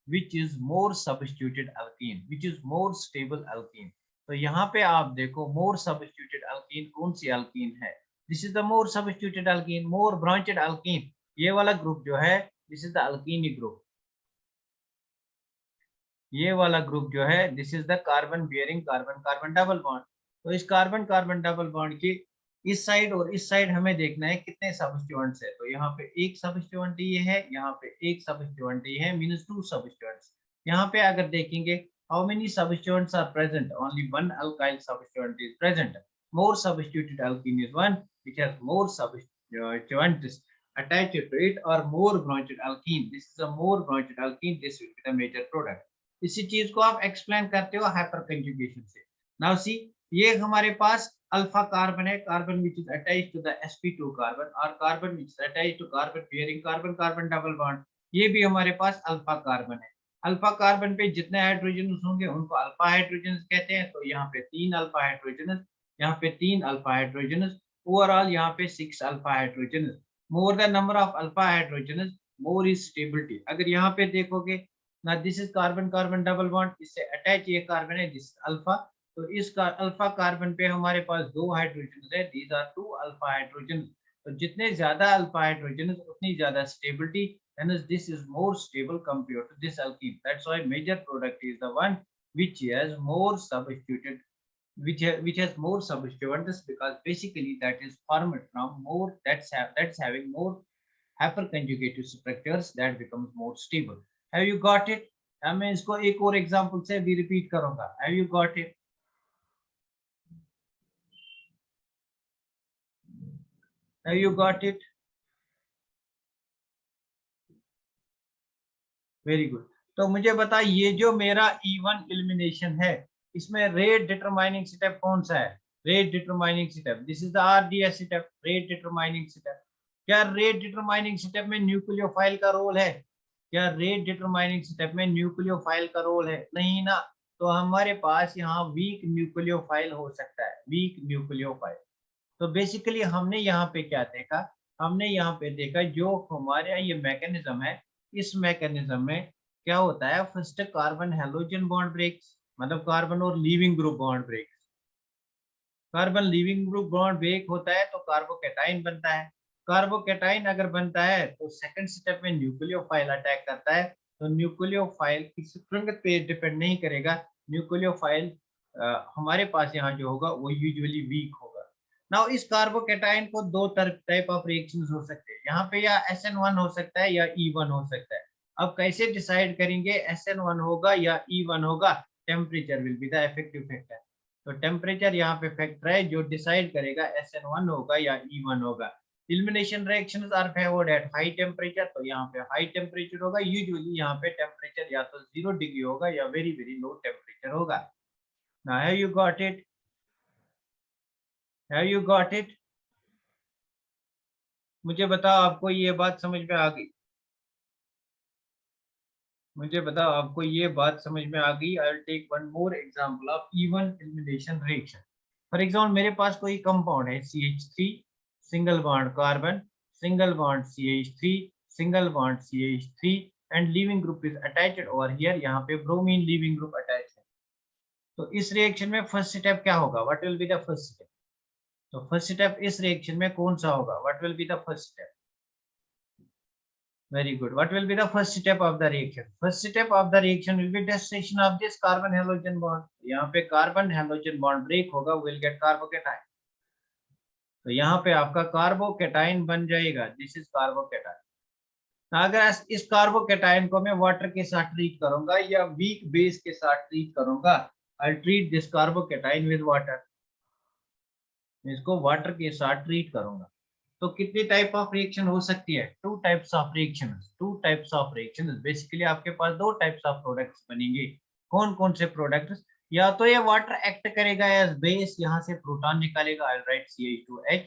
which is more substituted alkene, which is more stable alkene। तो यहाँ पे आप देखो more substituted alkene कौन सी alkene है? This is the more substituted alkene, more branched alkene। ये वाला group जो है this is the alkene group। ये वाला ग्रुप जो है this is the carbon bearing carbon carbon double bond. तो इस कार्बन कार्बन डबल बॉन्ड की इस साइड और इस साइड हमें देखना है कितने सबस्टिट्यूएंट्स है। तो यहाँ पे एक सबस्टिट्यूएंट ये है, यहाँ पे एक सबस्टिट्यूएंट ये है, मींस 2 सबस्टिट्यूएंट्स। यहाँ पे अगर देखेंगे how many substituents are present, only one alkyl substituent is present. More substituted alkene is one which has more substituents attached to it, or more branched alkene, this is a more branched alkene, this will be the major product। इसी चीज को आप explain करते हो hyperconjugation से। Now see, ये हमारे पास अल्फा कार्बन है, carbon which is attached to the sp2 carbon, और carbon which is attached to carbon bearing carbon carbon double bond. ये भी हमारे पास अल्फा कार्बन है। अल्फा कार्बन पे जितने हाइड्रोजन होंगे उनको अल्फा हाइड्रोजन कहते हैं। तो यहाँ पे 3 अल्फा हाइड्रोजन, यहाँ पे 3 अल्फा हाइड्रोजन, ओवरऑल यहाँ पे 6 alpha hydrogen. More the number of alpha hydrogen more is stability. अगर यहाँ पे देखोगे ना, this is carbon carbon double bond, इससे अटैच ये कार्बन है, दिस अल्फा। तो इस अल्फा कार्बन पे हमारे पास 2 हाइड्रोजन है, दीज आर 2 अल्फा हाइड्रोजन। तो जितने ज्यादा अल्फा हाइड्रोजन उतनी ज्यादा stability, hence this is more stable compared to this alkene। That's why major product is the one which has more substituted, which has more substituents, because basically that is formed from more, that's having more hyperconjugated structures that becomes more stable। Have you got it? मैं इसको एक और example से भी repeat करूंगा। Have you got it? Have you got it? Very good. तो मुझे बता, ये जो मेरा E1 एलिमिनेशन है, इसमें रेट डिटरमाइनिंग स्टेप कौन सा है? Rate determining step, this is the RDS step, rate determining step. क्या रेट डिटरमाइनिंग स्टेप में न्यूक्लियोफाइल का रोल है? क्या रेट डिटरमाइनिंग स्टेप में न्यूक्लियोफाइल का रोल है? नहीं ना। तो हमारे पास यहाँ वीक न्यूक्लियोफाइल हो सकता है, वीक न्यूक्लियोफाइल। तो बेसिकली हमने यहाँ पे क्या देखा? हमने यहाँ पे देखा जो हमारे ये मैकेनिज्म है, इस मैकेनिज्म में क्या होता है, first carbon halogen bond breaks, मतलब कार्बन और leaving group bond break. Carbon leaving group bond break होता है तो कार्बोकैटाइन बनता है। कार्बोकैटाइन अगर बनता है तो सेकंड स्टेप में न्यूक्लियोफाइल अटैक करता है। तो न्यूक्लियोफाइल किसी संगत पे डिपेंड नहीं करेगा। न्यूक्लियोफाइल हमारे पास यहाँ जो होगा वो यूजुअली वीक होगा। नाउ इस कार्बोकैटाइन को दो टाइप ऑफ रिएक्शंस हो सकते हैं यहाँ पे, या SN1 हो सकता है या E1 हो सकता है। अब कैसे डिसाइड करेंगे SN1 होगा या E1 होगा? Temperature will be the effective factor. तो टेम्परेचर यहाँ पे फैक्टर है जो डिसाइड करेगा SN1 होगा या E1 होगा। Elimination reactions are favoured at high temperature, तो यहाँ पे हाई टेम्परेचर होगा। यूजुअली यहाँ पे टेम्परेचर या तो 0 डिग्री होगा या वेरी वेरी लो टेम्परेचर होगा। Now have you got it? Have you got it? मुझे बताओ आपको ये बात समझ में आ गई? मुझे बताओ आपको ये बात समझ में आ गई? I will take one more example of even elimination reaction. For example मेरे पास कोई कंपाउंड है CH3 single bond carbon, single bond CH3, single bond CH3 and leaving group is attached over here. यहाँ पे ब्रोमीन लीविंग ग्रुप अटैच है। तो इस reaction में फर्स्ट स्टेप क्या होगा? What will be the first step? तो फर्स्ट स्टेप इस रिएक्शन में कौन सा होगा? What will be the first step? Very good. What will be the first step of the reaction? First step of the reaction will be dissociation of this carbon halogen bond. यहाँ पे carbon halogen bond break होगा, will get carbocation. तो यहाँ पे आपका carbocation बन जाएगा। This is carbocation. अगर इस कार्बोकेटाइन को मैं वाटर के साथ ट्रीट करूंगा या वीक बेस के साथ ट्रीट करूंगा, I treat this carbocation with water. इसको वाटर के साथ ट्रीट करूंगा। तो कितनी टाइप ऑफ रिएक्शन हो सकती है? Two types of reaction. Basically आपके पास दो टाइप्स ऑफ प्रोडक्ट्स बनेंगे। कौन कौन से प्रोडक्ट्स? या तो ये वाटर एक्ट करेगा एज बेस, यहाँ से प्रोटॉन निकालेगा, I write CH2H,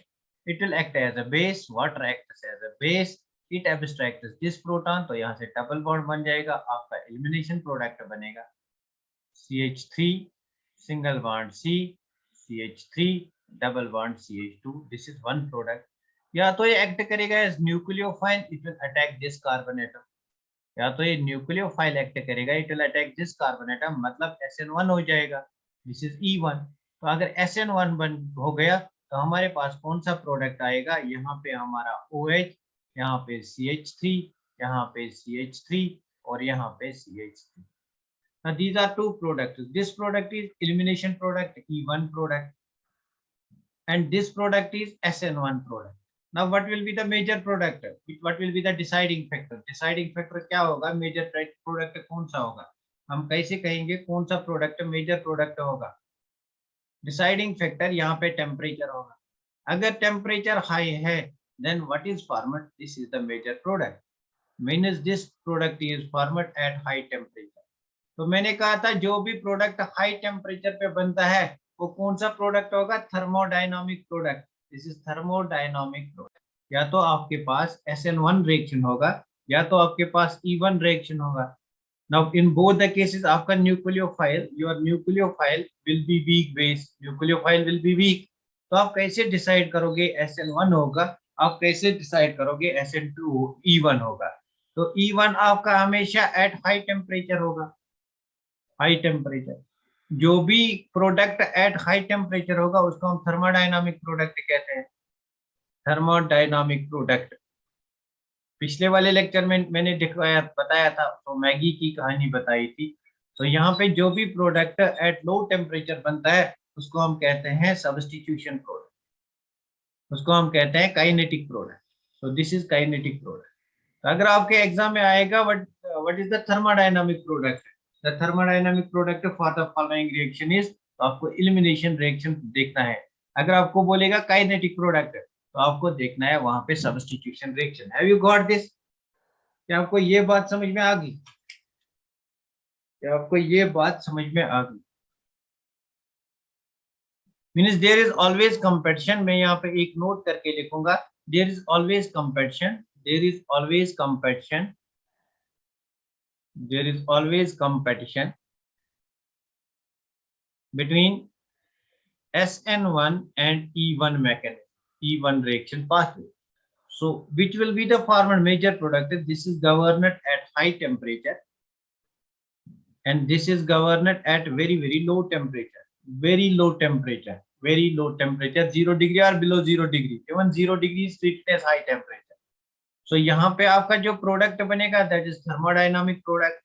it will act as a base, water acts as a base, it abstracts this proton, तो यहाँ से डबल बॉन्ड बन जाएगा, आपका एलिमिनेशन प्रोडक्ट बनेगा CH3 single bond C, CH3 double bond CH2, this is one product. या तो ये एक्ट करेगा as nucleophile, it will attack this carbon atom. या तो ये न्यूक्लियोफाइल एक्ट करेगा, it will attack this carbon atom, मतलब SN1 हो जाएगा। This is E1। तो अगर SN1 बन हो गया तो हमारे पास कौन सा प्रोडक्ट आएगा? यहाँ पे हमारा OH, यहाँ पे CH3, यहाँ पे CH3 और यहाँ पे CH3। Now these are two products. This product is elimination product, E1 product, and this product is SN1 product. Now what will be the major product? What will be the deciding factor? Deciding factor क्या होगा? Major product कौन सा होगा? हम कैसे कहेंगे कौन सा प्रोडक्ट मेजर प्रोडक्ट होगा? डिसाइडिंग फैक्टर यहाँ पे टेम्परेचर होगा। अगर टेम्परेचर हाई है then what is formed? This is the major product, means this product is formed at high temperature. तो मैंने कहा था जो भी प्रोडक्ट हाई टेम्परेचर पे बनता है वो कौन सा प्रोडक्ट होगा? Thermodynamic product. This is thermodynamic product. या तो आपके पास SN1 रिएक्शन होगा या तो आपके पास E1 रिएक्शन होगा। Now in both the cases आपका nucleophile, your nucleophile will be weak base, nucleophile will be weak. तो आप कैसे डिसाइड करोगे SN1 होगा? आप कैसे डिसाइड करोगे SN2 E1 होगा? तो E1 आपका हमेशा एट हाई टेम्परेचर होगा। हाई टेम्परेचर, जो भी प्रोडक्ट एट हाई टेम्परेचर होगा उसको हम थर्मोडायनामिक प्रोडक्ट कहते हैं। थर्मोडायनामिक प्रोडक्ट पिछले वाले लेक्चर में मैंने दिखाया बताया था, तो मैगी की कहानी बताई थी। तो यहाँ पे जो भी प्रोडक्ट एट लो टेम्परेचर बनता है उसको हम कहते हैं सब्स्टिट्यूशन प्रोडक्ट, उसको हम कहते हैं काइनेटिक प्रोडक्ट। तो दिस इज काइनेटिक प्रोडक्ट। तो अगर आपके एग्जाम में आएगा what is the thermodynamic product? The thermodynamic product for the following reaction is, तो आपको एलिमिनेशन रिएक्शन देखना है। अगर आपको बोलेगा काइनेटिक प्रोडक्ट तो आपको देखना है वहां पे substitution reaction. Have you got this? क्या आपको ये बात समझ में आ गई? क्या आपको ये बात समझ में आ गई? Means there is always competition. मैं यहाँ पे एक नोट करके लिखूंगा, there is always competition, there is always competition, there is always competition between SN1 and E1 mechanism, E1 reaction pathway. So which will be the former major product? This is governed at high temperature and this is governed at very low temperature, very low temperature, very low temperature, 0 degree or below 0 degree, even 0 degree is treated as high temperature. So यहाँ पे आपका जो product बनेगा that is thermodynamic product,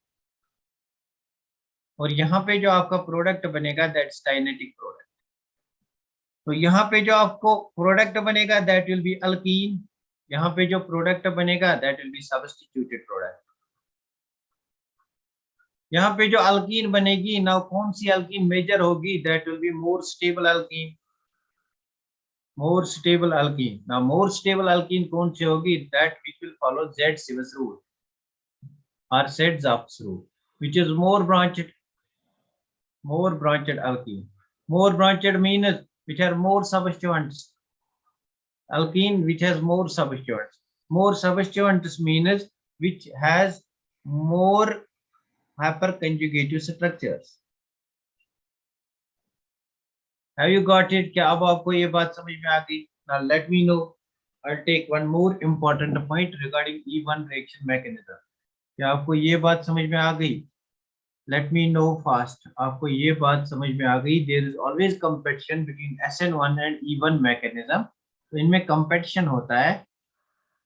और यहाँ पे जो आपका प्रोडक्ट बनेगा दैट इज काइनेटिक प्रोडक्ट. तो यहाँ पे जो आपको प्रोडक्ट बनेगा दैट विल बी अल्कीन, यहाँ पे जो प्रोडक्ट बनेगा that will be substituted product. यहाँ पे जो अल्कीन बनेगी ना, कौन सी अल्कीन मेजर होगी, that will be more stable alkyne, more stable alkyne. ना मोर स्टेबल अल्कीन कौन सी होगी, that which will follow Z-Swiss rule और Z-Zapp's rule, which is more branched alkene. More branched means which are more substituents. Alkene which has more substituents. More substituents means which has more hyperconjugative structures. Have you got it? क्या अब आपको ये बात समझ में आ गई? Now let me know. I'll take one more important point regarding E1 reaction mechanism. क्या आपको ये बात समझ में आ गई? Let me know fast. आपको ये बात समझ में आ गई? There is always competition between SN1 and E1 mechanism. तो इनमें competition होता है.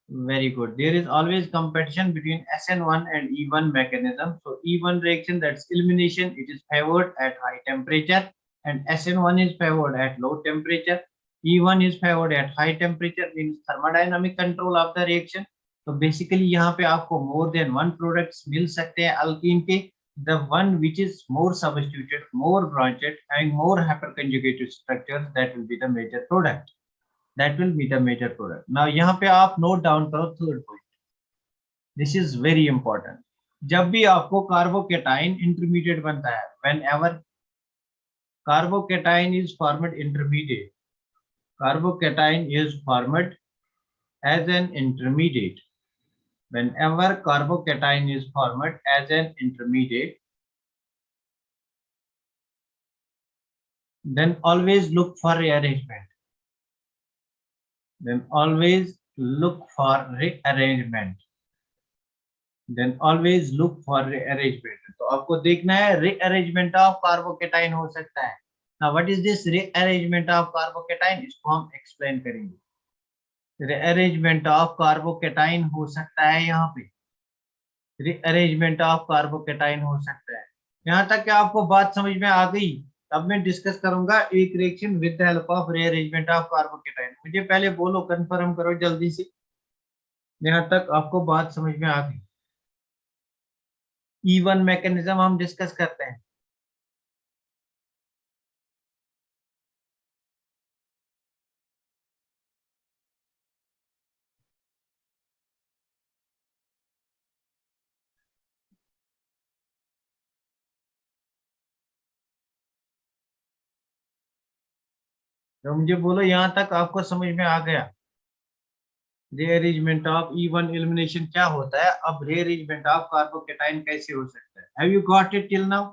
Very good. There is always competition between SN1 and E1 mechanism. So E1 reaction, that's elimination, it is favored at high temperature, and SN1 is favored at low temperature. E1 is favored at high temperature, means thermodynamic control of the reaction. तो basically यहाँ पे आपको more than one products मिल सकते हैं alkene के. The one which is more substituted, more branched, and more hyperconjugated structures, that will be the major product. That will be the major product. Now यहाँ पे आप note down करो third point. This is very important. जब भी आपको carbocation intermediate बनता है, whenever carbocation is formed intermediate, carbocation is formed as an intermediate. Whenever carbocation is formed as an intermediate, then always look for rearrangement. Then always look for rearrangement. Then always look for rearrangement. तो आपको देखना है rearrangement of carbocation हो सकता है. Now what is this rearrangement of carbocation? इसको हम explain करेंगे. Rearrangement of carbocation हो सकता है यहाँ पे. Rearrangement of carbocation हो सकता है. यहाँ तक क्या आपको बात समझ में आ गई? अब मैं डिस्कस करूंगा एक reaction with the help of rearrangement of carbocation. मुझे पहले बोलो, कंफर्म करो जल्दी से. यहाँ तक आपको बात समझ में आ गई? E1 मैकेनिज्म हम डिस्कस करते हैं. तो मुझे बोलो यहाँ तक आपको समझ में आ गया? रीअरेंजमेंट ऑफ E1 एलिमिनेशन क्या होता है, अब रीअरेंजमेंट ऑफ कार्बोकेटाइन कैसे हो सकता है. Have you got it till now?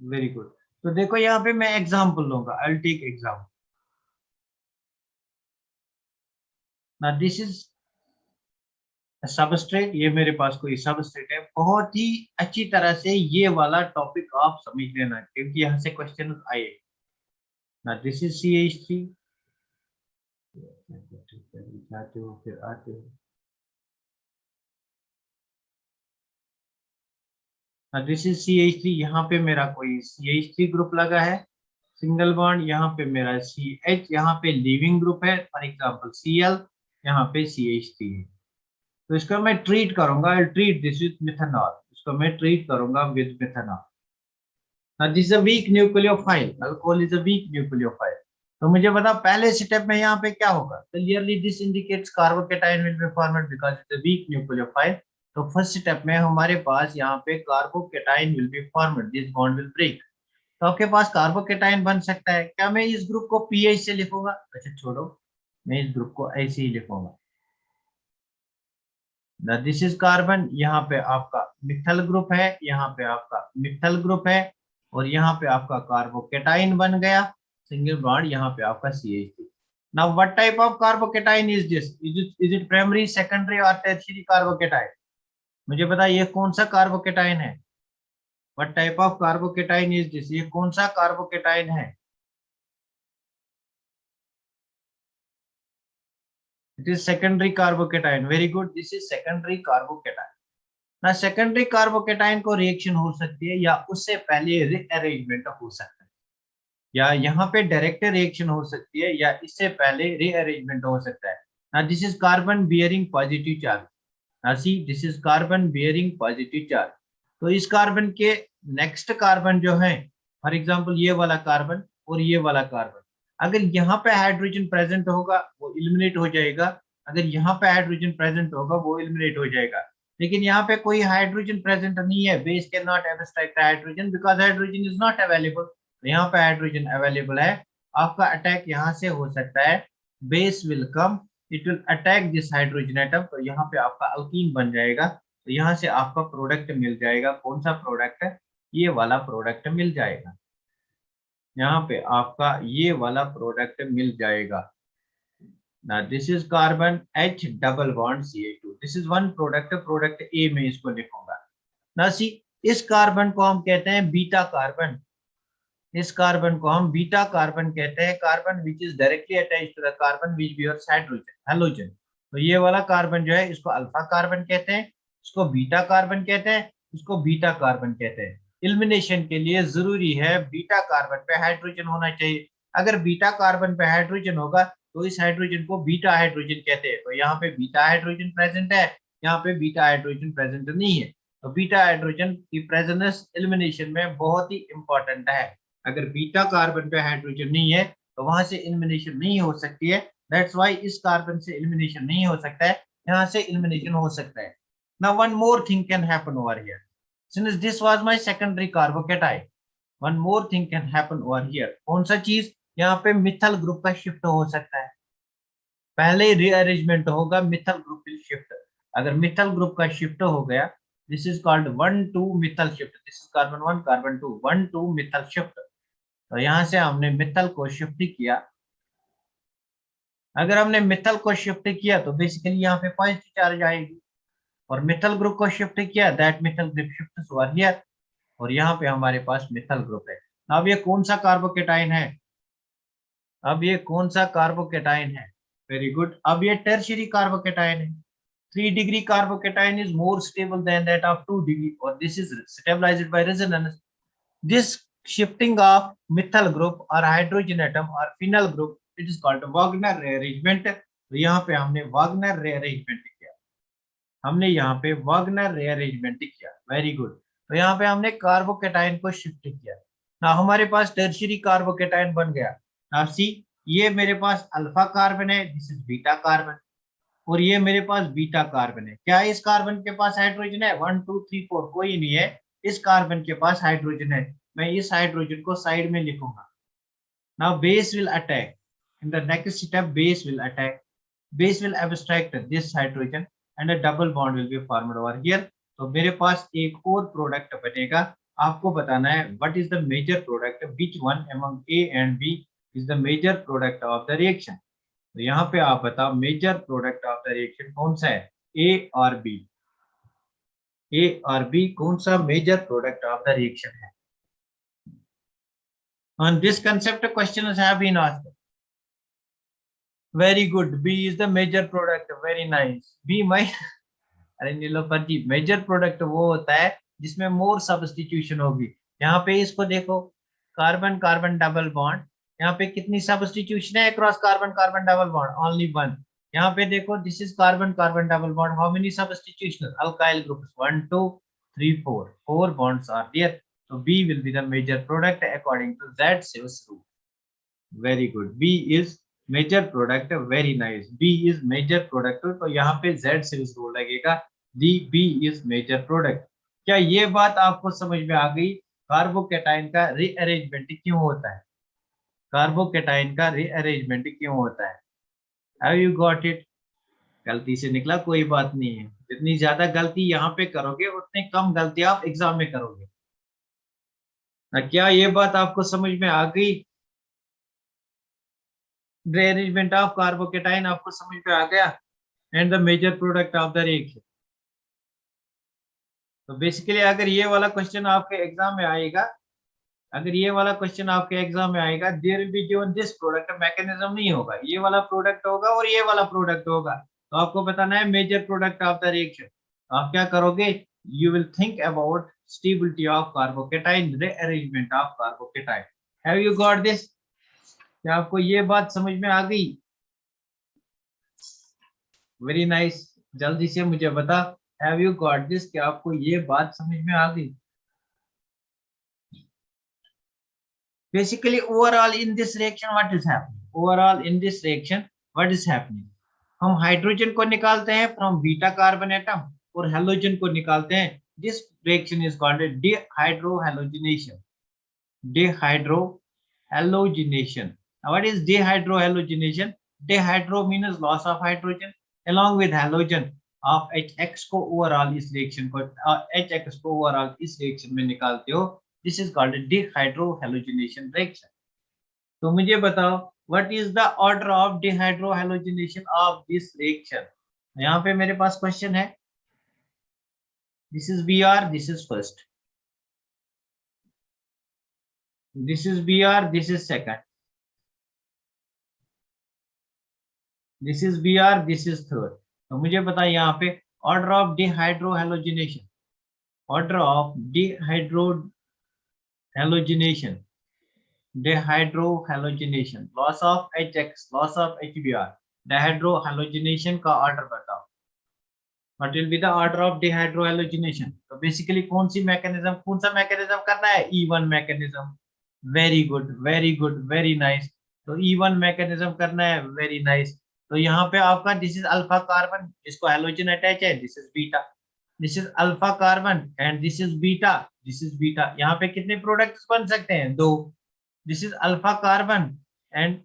Very good. तो देखो यहाँ पे मैं एग्जांपल लूंगा. I will take example. Now this is substrate. ये मेरे पास कोई सबस्ट्रेट है. बहुत ही अच्छी तरह से ये वाला टॉपिक आप समझ लेना, क्योंकि यहाँ से क्वेश्चन आए. ना दिस इज CH3. जाते हो फिर आते हो. ना दिस इज CH3. यहाँ पे मेरा कोई CH3 ग्रुप लगा है, सिंगल बॉन्ड. यहाँ पे मेरा CH, यहाँ पे लीविंग ग्रुप है, फॉर एग्जांपल Cl, यहाँ पे CH3 है. तो इसको मैं ट्रीट करूंगा. I treat this with methanol. इसको मैं ट्रीट करूंगा with methanol. Now this is a weak nucleophile. Alcohol is a weak nucleophile. तो मुझे बता पहले स्टेप में यहाँ पे क्या होगा. Clearly this indicates carbocation will be formed because it's a weak nucleophile. तो फर्स्ट स्टेप में हमारे पास यहाँ पे carbocation will be formed. This bond will break. तो आपके पास कार्बोकेटाइन बन सकता है. क्या मैं इस ग्रुप को PH से लिखूंगा? अच्छा छोड़ो, मैं इस ग्रुप को ऐसे ही लिखूंगा. This is carbon. यहाँ पे आपका मिथाइल ग्रुप है, यहाँ पे आपका मिथाइल ग्रुप है, और यहाँ पे आपका कार्बोकेटाइन बन गया, सिंगल बॉन्ड. यहाँ पे आपका CH3. Now what type of carbocation is this? Is it primary, secondary or tertiary carbocation? मुझे बता ये कौन सा कार्बोकेटाइन है? What type of carbocation is this? ये कौन सा कार्बोकेटाइन है? It is secondary carbocation. Very good. This is secondary carbocation. ना सेकेंडरी कार्बोकेटाइन को रिएक्शन हो सकती है या उससे पहले रीअरेंजमेंट हो सकता है, या यहाँ पे डायरेक्ट रिएक्शन हो सकती है या इससे पहले रीअरेंजमेंट हो सकता है। ना this is carbon bearing positive charge. ना see this is carbon bearing positive charge. तो इस कार्बन के नेक्स्ट कार्बन जो है, फॉर एग्जांपल ये वाला कार्बन और ये वाला कार्बन, अगर यहाँ पे हाइड्रोजन प्रेजेंट होगा वो इलिमिनेट हो जाएगा, अगर यहाँ पे हाइड्रोजन प्रेजेंट होगा वो इलिमिनेट हो जाएगा। लेकिन यहाँ पे कोई हाइड्रोजन प्रेजेंट नहीं है, base can not abstract hydrogen because hydrogen is not available. तो यहाँ पे हाइड्रोजन अवेलेबल है, आपका अटैक यहाँ से हो सकता है, base will come, it will attack this hydrogen atom, तो यहाँ पे आपका अल्कीन बन जाएगा। तो यहाँ से आपका प्रोडक्ट मिल जाएगा, कौन सा प्रोडक्ट है? ये वाला प्रोडक्ट मिल जाएगा, यहाँ पे आपका ये वाला प्रोडक्ट मिल जाएगा। Now this is carbon H double bond Ca2. This is one product, product A में इसको लिखूंगा। ना सी इस कार्बन को हम कहते हैं बीटा कार्बन, इस कार्बन को हम बीटा कार्बन कहते हैं, carbon which is directly attached to the carbon which bears hydrogen halogen. तो ये वाला कार्बन जो है इसको अल्फा कार्बन कहते हैं, इसको बीटा कार्बन कहते हैं, इसको बीटा कार्बन कहते हैं। एलिमिनेशन के लिए जरूरी है बीटा कार्बन पे हाइड्रोजन होना चाहिए। अगर बीटा कार्बन पे हाइड्रोजन होगा तो इस हाइड्रोजन को बीटा हाइड्रोजन कहते हैं। तो यहाँ पे बीटा हाइड्रोजन प्रेजेंट है, यहाँ पे बीटा हाइड्रोजन प्रेजेंट नहीं है। तो बीटा हाइड्रोजन की प्रेजेंस एलिमिनेशन में बहुत ही इंपॉर्टेंट है। अगर बीटा कार्बन पे हाइड्रोजन नहीं है तो वहां से एलिमिनेशन नहीं हो सकती है। दैट्स व्हाई इस कार्बन से एलिमिनेशन नहीं हो सकता है, यहाँ से एलिमिनेशन हो सकता है। Now one more thing can happen over here, since this was my secondary carbocation, one more thing can happen over here. कौन सा चीज? यहाँ पे मिथाइल ग्रुप का शिफ्ट हो सकता है, पहले रीअरेंजमेंट होगा, मिथाइल ग्रुप विल शिफ्ट। अगर मिथाइल ग्रुप का शिफ्ट हो गया, this is called 1,2 methyl shift, this is carbon 1 carbon 2, 1,2 methyl shift. तो यहाँ से हमने मिथाइल को शिफ्ट किया, अगर हमने मिथाइल को शिफ्ट किया तो बेसिकली यहाँ पे पॉजिटिव चार्ज आएगी, और मिथाइल ग्रुप को शिफ्ट किया, that methyl group shift over here, और यहाँ पे हमारे पास मिथाइल ग्रुप है। अब ये कौन सा कार्बोकेटाइन है? अब ये कौन सा कार्बोकेटाइन है? वेरी गुड, अब ये टर्शियरी कार्बोकेटाइन है। 3 degree carbocation is more stable than that of 2 degree, or this is stabilized by resonance. This shifting of methyl group or hydrogen atom or phenyl group, it is called Wagner rearrangement. तो यहाँ पे हमने Wagner rearrangement किया, हमने यहाँ पे Wagner rearrangement किया। Very good, तो यहाँ पे हमने कार्बोकेटाइन को शिफ्ट किया ना, हमारे पास टर्शियरी कार्बोकेटाइन बन गया। अब सी, ये मेरे पास अल्फा कार्बन है, दिस इज बीटा कार्बन, और ये मेरे पास बीटा कार्बन है। क्या इस कार्बन के पास हाइड्रोजन है? 1 2 3 4 कोई नहीं है, इस कार्बन के पास हाइड्रोजन है। मैं इस हाइड्रोजन को साइड में लिखूंगा। Now base will attack, in the next step base will attack, base will abstract this hydrogen and a double bond will be formed over here. तो मेरे पास एक और प्रोडक्ट बनेगा, आपको बताना है what is the major product, which one among A and B is the major product of the reaction. तो यहाँ पे आप बताओ major product of the reaction कौन सा है, ए और बी? ए और बी कौन सा major product of the reaction है? On this concept questions have been asked. Very good, B is the major product, very nice, B my अरे नीलोफर जी, मेजर प्रोडक्ट वो होता है जिसमें मोर सब्स्टिट्यूशन होगी। यहाँ पे इसको देखो, कार्बन कार्बन डबल बॉन्ड, यहाँ पे कितनी सब्स्टिट्यूशन है across carbon carbon double bond? Only one. यहाँ पे देखो, this is carbon carbon double bond, how many substitution? Alkyl groups 1 2 3 4, 4 bonds are there. So B will be the major product according to Z-Swiss rule. Very good, B is major product, very nice, B is major product। तो यहाँ पे Z-Swiss rule लगेगा, B is major product। क्या ये बात आपको समझ में आ गई? कार्बोकेटाइन का रीअरेंजमेंट क्यों होता है, कार्बोकेटाइन का रीअरेंजमेंट क्यों होता है? Have you got it? गलती से निकला, कोई बात नहीं है, जितनी ज्यादा गलती यहाँ पे करोगे उतनी कम गलती आप एग्जाम में करोगे। क्या ये बात आपको समझ में आ गई? rearrangement of carbocation आपको समझ में आ गया, and the major product of the reaction. तो बेसिकली अगर ये वाला क्वेश्चन आपके एग्जाम में आएगा, अगर ये वाला क्वेश्चन आपके एग्जाम में आएगा, there will be given this product, mechanism नहीं होगा, ये वाला प्रोडक्ट होगा और ये वाला प्रोडक्ट होगा, तो आपको बताना है major product of the reaction. तो आप क्या करोगे, you will think about stability of carbocation, rearrangement of carbocation. Have you got this? क्या आपको ये बात समझ में आ गई? वेरी नाइस, जल्दी से मुझे बता, हैव यू गॉट दिस? क्या आपको ये बात समझ में आ गई? Basically, overall in this reaction, what is happening? Overall in this reaction, what is happening? हम हाइड्रोजन को निकालते हैं फ्रॉम बीटा कार्बन एटम और हेलोजन को निकालते हैं। This reaction is called dehydrohalogenation. Dehydrohalogenation. Now, what is dehydrohalogenation? Dehydro means loss of hydrogen along with halogen of HX को overall इस रिएक्शन को HX को ओवरऑल इस रिएक्शन में निकालते हो। This is called dehydrohalogenation reaction. तो मुझे बताओ what is the order of dehydrohalogenation of this reaction? यहाँ पे मेरे पास क्वेश्चन है, this is Br, this is first, this is Br, this is second, this is Br, this is third. तो मुझे पता है यहाँ पे order of dehydrohalogenation, order of dehydrohalogenation, dehydrohalogenation, loss of HX, loss of HBr, dehydrohalogenation का order बताओ। What will be the order of dehydrohalogenation? तो basically कौन सी मैकेनिज्म, कौन सा मैकेनिज्म करना है? E1 mechanism. Very good, very good, very nice. तो E1 mechanism करना है, वेरी नाइस। तो यहाँ पे आपका दिस इज अल्फा कार्बन, जिसको हेलोजन अटैच है, this is beta, this is alpha carbon and this is beta, this is beta. यहाँ पे कितने प्रोडक्ट्स बन सकते हैं? दो। This is alpha carbon and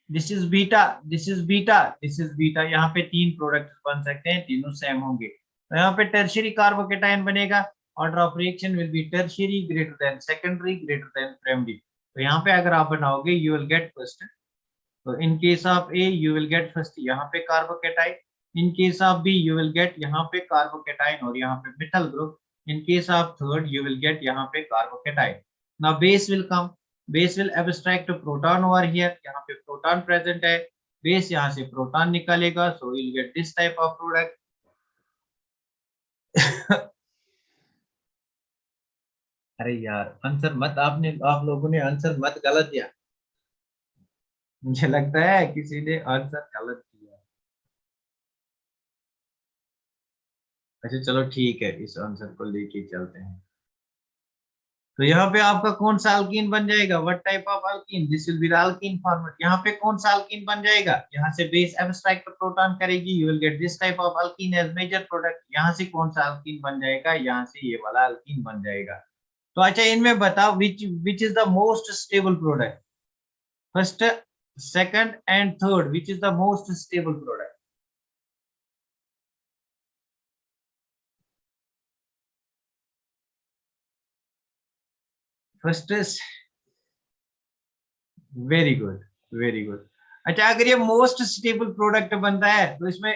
this is beta, this is beta, this is beta. यहाँ पे तीन प्रोडक्ट्स बन सकते हैं, तीनों सेम होंगे। तो यहाँ पे टर्शियरी कार्बोकेटाइन बनेगा। Order of reaction will be tertiary greater than secondary greater then primary. तो यहाँ पे अगर आप बनाओगे यू विल गेट फर्स्ट। तो in case of A you will get first यहाँ पे carbocation, in case of B you will get यहाँ पे कार्बोकेटाइन और यहाँ पे methyl group, in case of third you will get यहाँ पे carbocation. Now base will come, base will abstract proton over here, यहाँ पे प्रोटॉन प्रेजेंट है, बेस यहाँ से प्रोटॉन निकालेगा, so will get this type of product. अरे यार आंसर मत, आप लोगों ने आंसर मत गलत दिया, मुझे लगता है किसी ने आंसर गलत दिया। अच्छा चलो ठीक है, इस आंसर को लेके चलते हैं। तो यहाँ पे आपका कौन सा अल्कीन बन जाएगा? What type of alkene? This will be the alkene formed. यहाँ पे कौन सा अल्कीन बन जाएगा? यहाँ से बेस एब्स्ट्रैक्ट प्रोटॉन करेगी, you will get this type of alkene as major product. यहाँ से कौन सा अल्कीन बन जाएगा? यहाँ से ये वाला अल्कीन बन जाएगा। तो अच्छा इनमें बताओ which is the most stable product? First, second and third, which is the most stable product? First is, very good, very good. अच्छा अगर ये मोस्ट स्टेबल प्रोडक्ट बनता है तो इसमें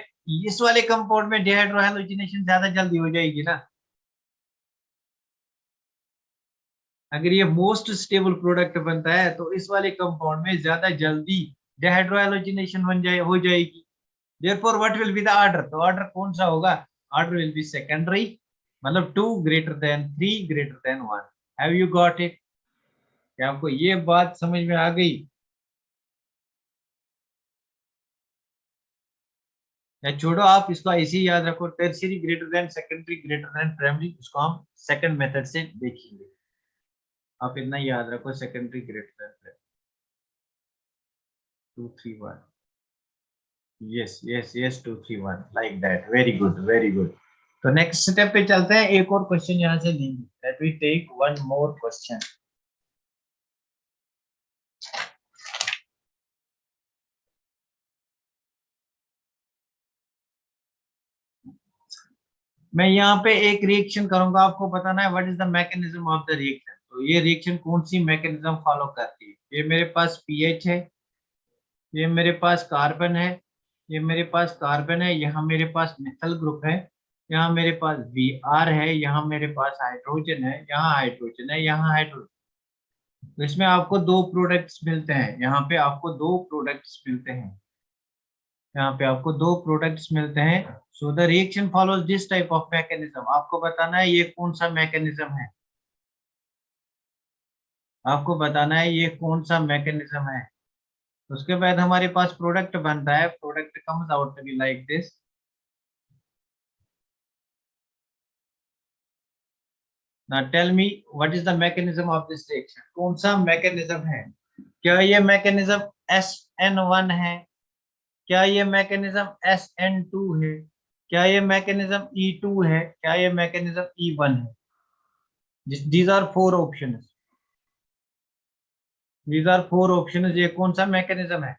इस वाले कंपाउंड में डिहाइड्रोहैलोजिनेशन ज्यादा जल्दी हो जाएगी ना। अगर ये मोस्ट स्टेबल प्रोडक्ट बनता है तो इस वाले कंपाउंड में ज्यादा जल्दी डिहाइड्रोहैलोजिनेशन बन जाए हो जाएगी। Therefore what will be the order? तो ऑर्डर कौन सा होगा? ऑर्डर विल बी सेकेंडरी, मतलब 2 greater than 3 greater than 1। Have you got it? क्या आपको ये बात समझ में आ गई? या छोड़ो, आप इसको ऐसे ही याद रखो, tertiary greater than secondary greater then primary, उसको हम सेकंड मेथड से देखेंगे। आप इतना याद रखो, secondary greater than 2 3 1। Yes yes yes, 2 3 1 like that. Very good, very good. तो नेक्स्ट स्टेप पे चलते हैं, एक और क्वेश्चन यहाँ से लेंगे। Let we take one more question. मैं यहाँ पे एक रिएक्शन करूंगा, आपको बताना है what is the mechanism of the reaction. तो ये रिएक्शन कौन सी मैकेनिज्म फॉलो करती है? ये मेरे पास पीएच है, ये मेरे पास कार्बन है, ये मेरे पास कार्बन है, यहाँ मेरे पास मिथाइल ग्रुप है, यहाँ मेरे पास Br है, यहाँ मेरे पास हाइड्रोजन है, यहाँ हाइड्रोजन है, यहाँ हाइड्रोजन। तो इसमें आपको दो प्रोडक्ट्स मिलते हैं, यहाँ पे आपको दो प्रोडक्ट्स मिलते हैं, यहाँ पे आपको दो प्रोडक्ट्स मिलते हैं। So the reaction follows this type of mechanism. आपको बताना है ये कौन सा मैकेनिज्म है, आपको बताना है ये कौन सा मैकेनिज्म है। उसके बाद हमारे पास प्रोडक्ट बनता है, product comes out to be like this. Now tell me what is the mechanism of this reaction? कौन सा मैकेनिज्म है? क्या ये मैकेनिज्म SN1 है? क्या ये मैकेनिज्म SN2 है? क्या ये मैकेनिज्म E2 है? क्या ये मैकेनिज्म E1 है? These are four options. These are four options. ये कौन सा मैकेनिज्म है?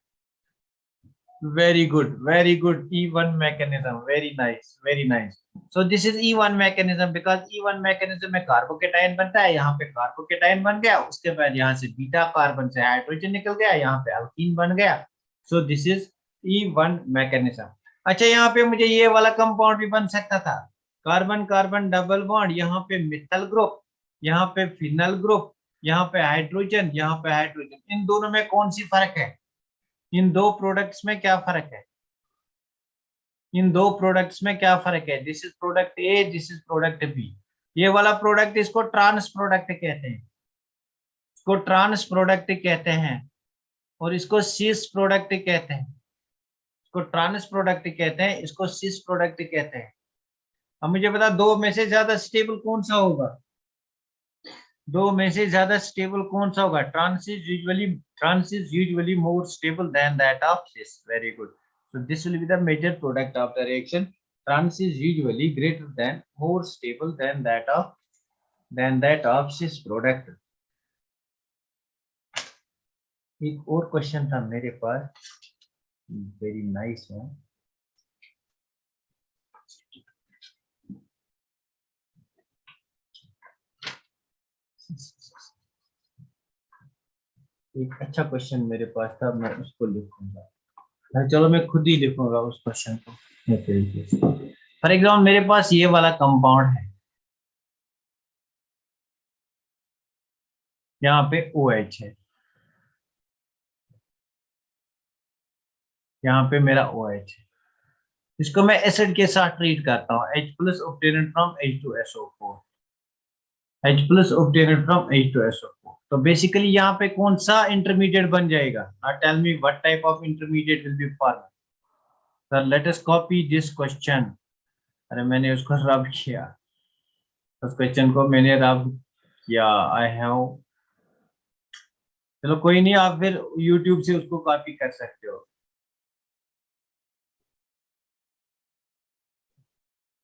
Very good, very good. E1 mechanism. Very nice, very nice. So this is E1 mechanism because E1 mechanism में carbocation बनता है, यहाँ पे कार्बोकेटाइन बन गया, उसके बाद यहाँ से बीटा कार्बन से हाइड्रोजन निकल गया, यहाँ पे अल्कीन बन गया। So this is E1 mechanism. अच्छा, यहाँ पे मुझे ये वाला कंपाउंड भी बन सकता था, कार्बन कार्बन डबल बॉन्ड, यहाँ पे मिथाइल ग्रुप, यहाँ पे फिनल ग्रुप, यहाँ पे हाइड्रोजन, यहाँ पे हाइड्रोजन। इन दोनों में कौन सी फर्क है? इन दो प्रोडक्ट्स में क्या फर्क है? इन दो प्रोडक्ट्स में क्या फर्क है? This is product A, this is product B. ये वाला प्रोडक्ट, इसको ट्रांस प्रोडक्ट कहते हैं, इसको ट्रांस प्रोडक्ट कहते हैं, और इसको सिस प्रोडक्ट कहते हैं। इसको ट्रांस प्रोडक्ट कहते हैं, इसको सिस प्रोडक्ट कहते हैं। अब मुझे बता, दो में से ज्यादा स्टेबल कौन सा होगा? दो में से ज्यादा स्टेबल कौन सा होगा? Trans is usually more stable than that of cis. Very good. So this will be the major product of the reaction. Trans is usually greater than, more stable than that of cis product. एक और question था मेरे पास, very nice है। एक अच्छा question मेरे पास था, मैं उसको लिखूंगा। चलो मैं खुद ही लिखूंगा उस क्वेश्चन को। फॉर एग्जाम्पल मेरे पास ये वाला कंपाउंड है, यहाँ पे OH है, यहाँ पे मेरा OH है, इसको मैं एसिड के साथ ट्रीट करता हूँ, H+ obtained from H2SO4, H+ obtained from H2SO4। तो बेसिकली यहाँ पे कौन सा इंटरमीडिएट बन जाएगा? Tell me what type of intermediate will be form. Sir let us copy this question. अरे मैंने उसको रब किया, उस क्वेश्चन को मैंने रब किया। आई हैव, चलो कोई नहीं, आप फिर यूट्यूब से उसको कॉपी कर सकते हो।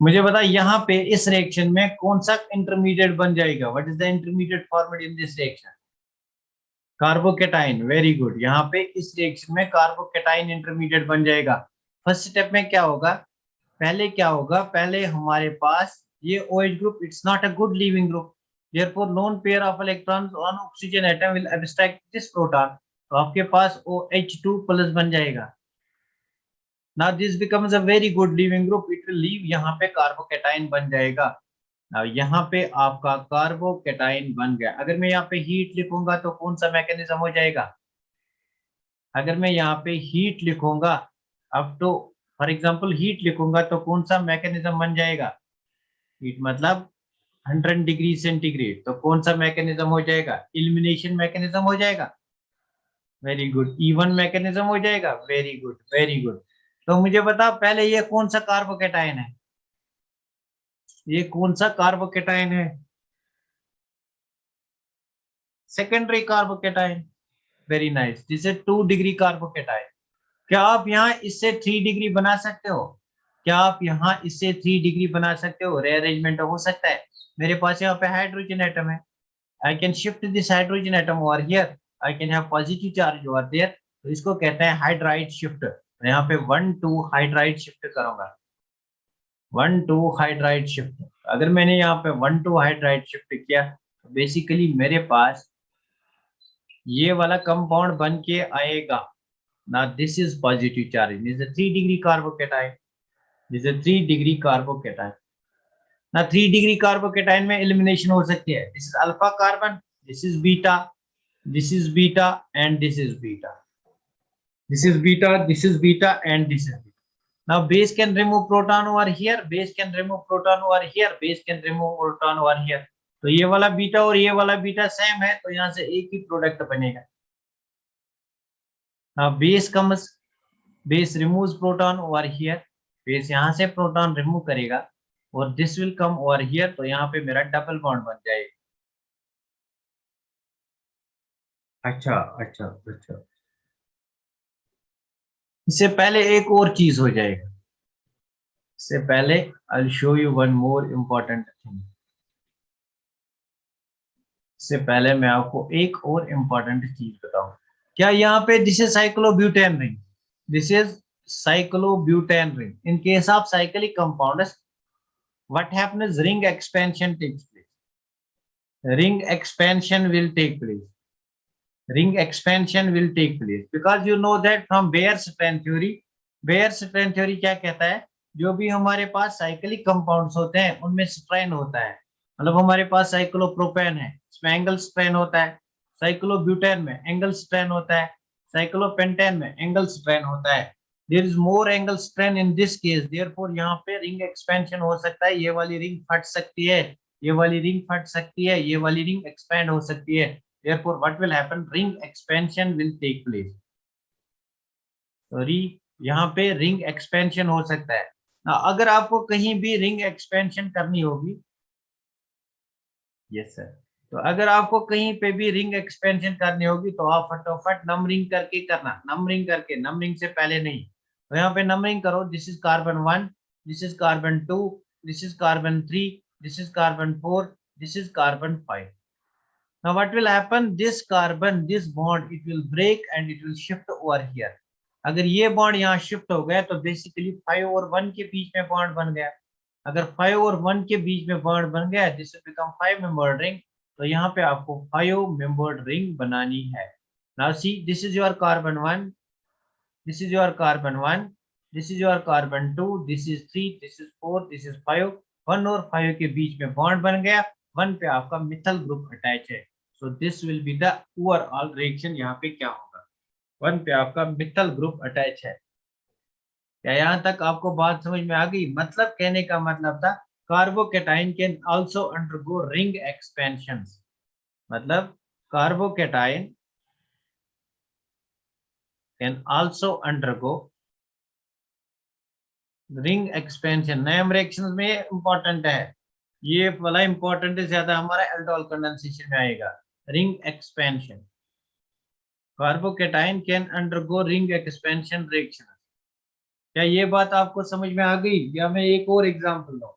मुझे बता, यहाँ पे इस रिएक्शन में कौन सा इंटरमीडिएट बन जाएगा? What is the intermediate format in this reaction? Carbocation. Very good. यहाँ पे इस रिएक्शन में कार्बोकेटाइन इंटरमीडिएट बन जाएगा। फर्स्ट स्टेप में क्या होगा? पहले क्या होगा? पहले हमारे पास ये OH group, it's not a good leaving group, therefore lone pair of electrons on oxygen atom will abstract this proton। तो आपके पास OH2 प्लस बन जाएगा। now this becomes a very good leaving group, it will leave, यहाँ पे carbocation बन जाएगा। यहाँ पे आपका कार्बोकेटाइन बन गया। अगर मैं यहाँ पे हीट लिखूंगा तो कौन सा मैकेनिज्म हो जाएगा? अगर मैं यहाँ पे हीट लिखूंगा, अब तो फॉर एग्जांपल हीट लिखूंगा तो कौन सा मैकेनिज्म बन जाएगा? हीट मतलब 100 डिग्री सेंटीग्रेड, तो कौन सा मैकेनिज्म हो जाएगा? इल्यूमिनेशन मैकेनिज्म हो जाएगा। Very good. E1 मैकेनिज्म हो जाएगा। Very good, very good. तो मुझे बता, पहले ये कौन सा कार्बोकेटाइन है? ये कौन सा कार्बोकेटाइन है? Secondary carbocation. Very nice. जिसे 2 डिग्री कार्बोकेटाइन। क्या आप यहाँ इससे 3 डिग्री बना सकते हो? क्या आप यहाँ इससे 3 डिग्री बना सकते हो? रीअरेंजमेंट हो सकता है। मेरे पास यहाँ पे हाइड्रोजन एटम है, I can shift this hydrogen atom over here, I can have positive charge over there. तो इसको कहते हैं हाइड्राइड शिफ्ट। तो यहाँ पे 1 2 हाइड्राइड शिफ्ट करूंगा, 1 2 हाइड्राइड शिफ्ट। अगर मैंने यहाँ पे 1 2 हाइड्राइड शिफ्ट किया तो बेसिकली मेरे पास ये वाला कंपाउंड बन के आएगा, Now this is positive charge. This is a 3-degree carbocation. This is a 3-degree carbocation. Now 3-degree carbocation में elimination हो सकती है. This is alpha carbon, this is beta, this is beta, and this is beta. This is beta, this is beta, and this is beta. Now base can remove proton over here, base can remove proton over here, base can remove proton over here. तो ये वाला beta और ये वाला beta same है, तो यहाँ से एक ही प्रोडक्ट बनेगा. Now base comes, base removes proton over here, base यहाँ से प्रोटॉन रिमूव करेगा और this will come over here, तो यहाँ पे मेरा डबल बॉन्ड बन जाएगा. अच्छा अच्छा अच्छा. इससे पहले एक और चीज हो जाएगा. इससे पहले I'll show you one more important thing. इससे पहले मैं आपको एक और इम्पोर्टेंट चीज बताऊं. क्या यहाँ पे this is cyclobutane ring, this is cyclobutane ring. In case of cyclic compounds what happens, ring expansion takes place. Ring expansion will take place. Ring expansion will take place because you know that from Bayer strain theory. Bayer strain theory क्या कहता है, जो भी हमारे पास cyclic compounds होते हैं उनमें strain होता है. मतलब हमारे पास साइक्लोप्रोपेन है, इसमें एंगल स्ट्रेन होता है. साइक्लोब्यूटेन में एंगल स्ट्रेन होता है. साइक्लोपेंटेन में एंगल स्ट्रेन होता है. There is more angle strain in this case, therefore यहाँ पे रिंग एक्सपेंशन हो सकता है. ये वाली रिंग फट सकती है, ये वाली रिंग फट सकती है, ये वाली रिंग एक्सपेंड हो सकती है. Therefore, what will happen? Ring expansion will take place. Sorry, यहाँ पे ring expansion हो सकता है. ना अगर आपको कहीं भी ring expansion करनी होगी, yes sir, तो अगर आपको कहीं पे भी ring expansion करनी होगी तो आप फटाफट नंबरिंग करके करना. नंबरिंग करके, नंबरिंग से पहले नहीं. तो यहाँ पे नंबरिंग करो. This is carbon 1, this is carbon 2, this is carbon 3, this is carbon 4, this is carbon 5. Now what will happen? This carbon, this bond, it will break and it will shift over here. अगर ये bond यहाँ shift हो गया तो basically 5 और 1 के बीच में bond बन गया. अगर 5 और 1 के बीच में बॉन्ड बन गया, this will become 5 membered ring. तो यहाँ पे आपको 5 मेंबर्ड रिंग बनानी है. Now see, this is your carbon 1, this is your carbon 1, this is your carbon 2, this is 3, this is 4, this is 5. 1 और 5 के बीच में बॉन्ड बन गया. 1 पे आपका मिथाइल ग्रुप अटैच है. So this will be the overall reaction. यहाँ पे क्या होगा, 1 पे आपका मिथाइल ग्रुप अटैच है. क्या यहाँ तक आपको बात समझ में आ गई? मतलब कहने का मतलब था carbocation can also undergo ring expansion. मतलब carbocation can also undergo ring expansion. नए रिएक्शंस में इंपॉर्टेंट है, ये वाला इंपॉर्टेंट है ज्यादा, हमारा एल्डोल कंडेंसेशन में आएगा. Ring expansion, carbocation can undergo ring expansion reaction. क्या ये बात आपको समझ में आ गई? या मैं एक और एग्जांपल लूं?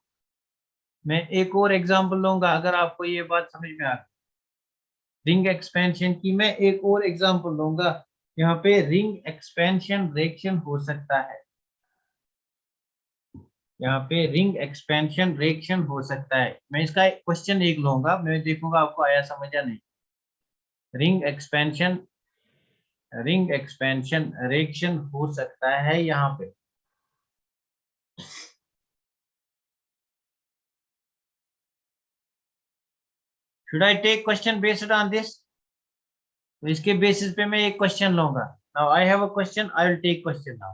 मैं एक और एग्जांपल लूंगा अगर आपको ये बात समझ में आ गई. रिंग एक्सपेंशन की मैं एक और एग्जांपल लूंगा. यहाँ पे रिंग एक्सपेंशन रिएक्शन हो सकता है. यहाँ पे रिंग एक्सपेंशन रिएक्शन हो सकता है. मैं इसका क्वेश्चन एक लूंगा, मैं देखूंगा आपको आया समझ या नहीं. रिंग एक्सपेंशन रिएक्शन हो सकता है यहाँ पे. Should I take question based on this? तो इसके बेसिस पे मैं एक क्वेश्चन लूंगा. Now I have a question, I will take question now.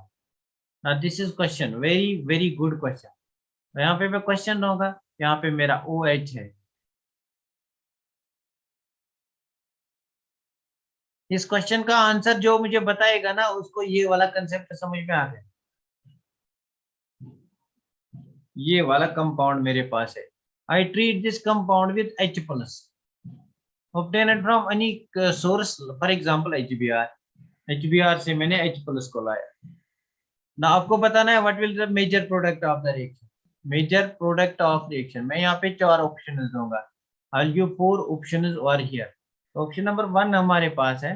Now this is question, very very good question. तो यहाँ पे मैं क्वेश्चन लूंगा. यहाँ पे मेरा OH है. इस क्वेश्चन का आंसर जो मुझे बताएगा ना, उसको ये वाला कंसेप्ट समझ में आ गया. ये वाला कंपाउंड मेरे पास है. I treat this compound with H plus. Obtained from any source, for example HBr. HBr से मैंने H plus को लाया. ना आपको बताना है what will the major product of the reaction. Major product of reaction मैं यहाँ पे 4 ऑप्शन दूंगा. I'll give 4 options over here. Option number 1 हमारे पास है.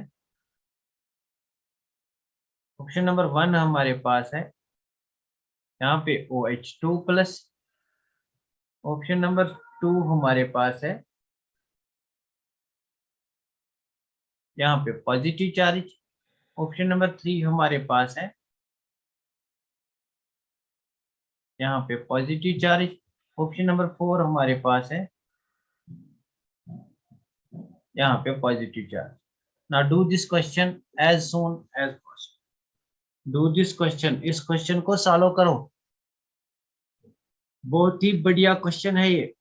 ऑप्शन नंबर 1 हमारे पास है यहाँ पे OH2 प्लस. ऑप्शन नंबर 2 हमारे पास है यहाँ पे पॉजिटिव चार्ज. ऑप्शन नंबर 3 हमारे पास है यहाँ पे पॉजिटिव चार्ज। ऑप्शन नंबर 4 हमारे पास है यहाँ पे positive charge. Now do this question as soon as possible. Do this question, इस क्वेश्चन को सॉल्व करो। बहुत ही बढ़िया क्वेश्चन है ये।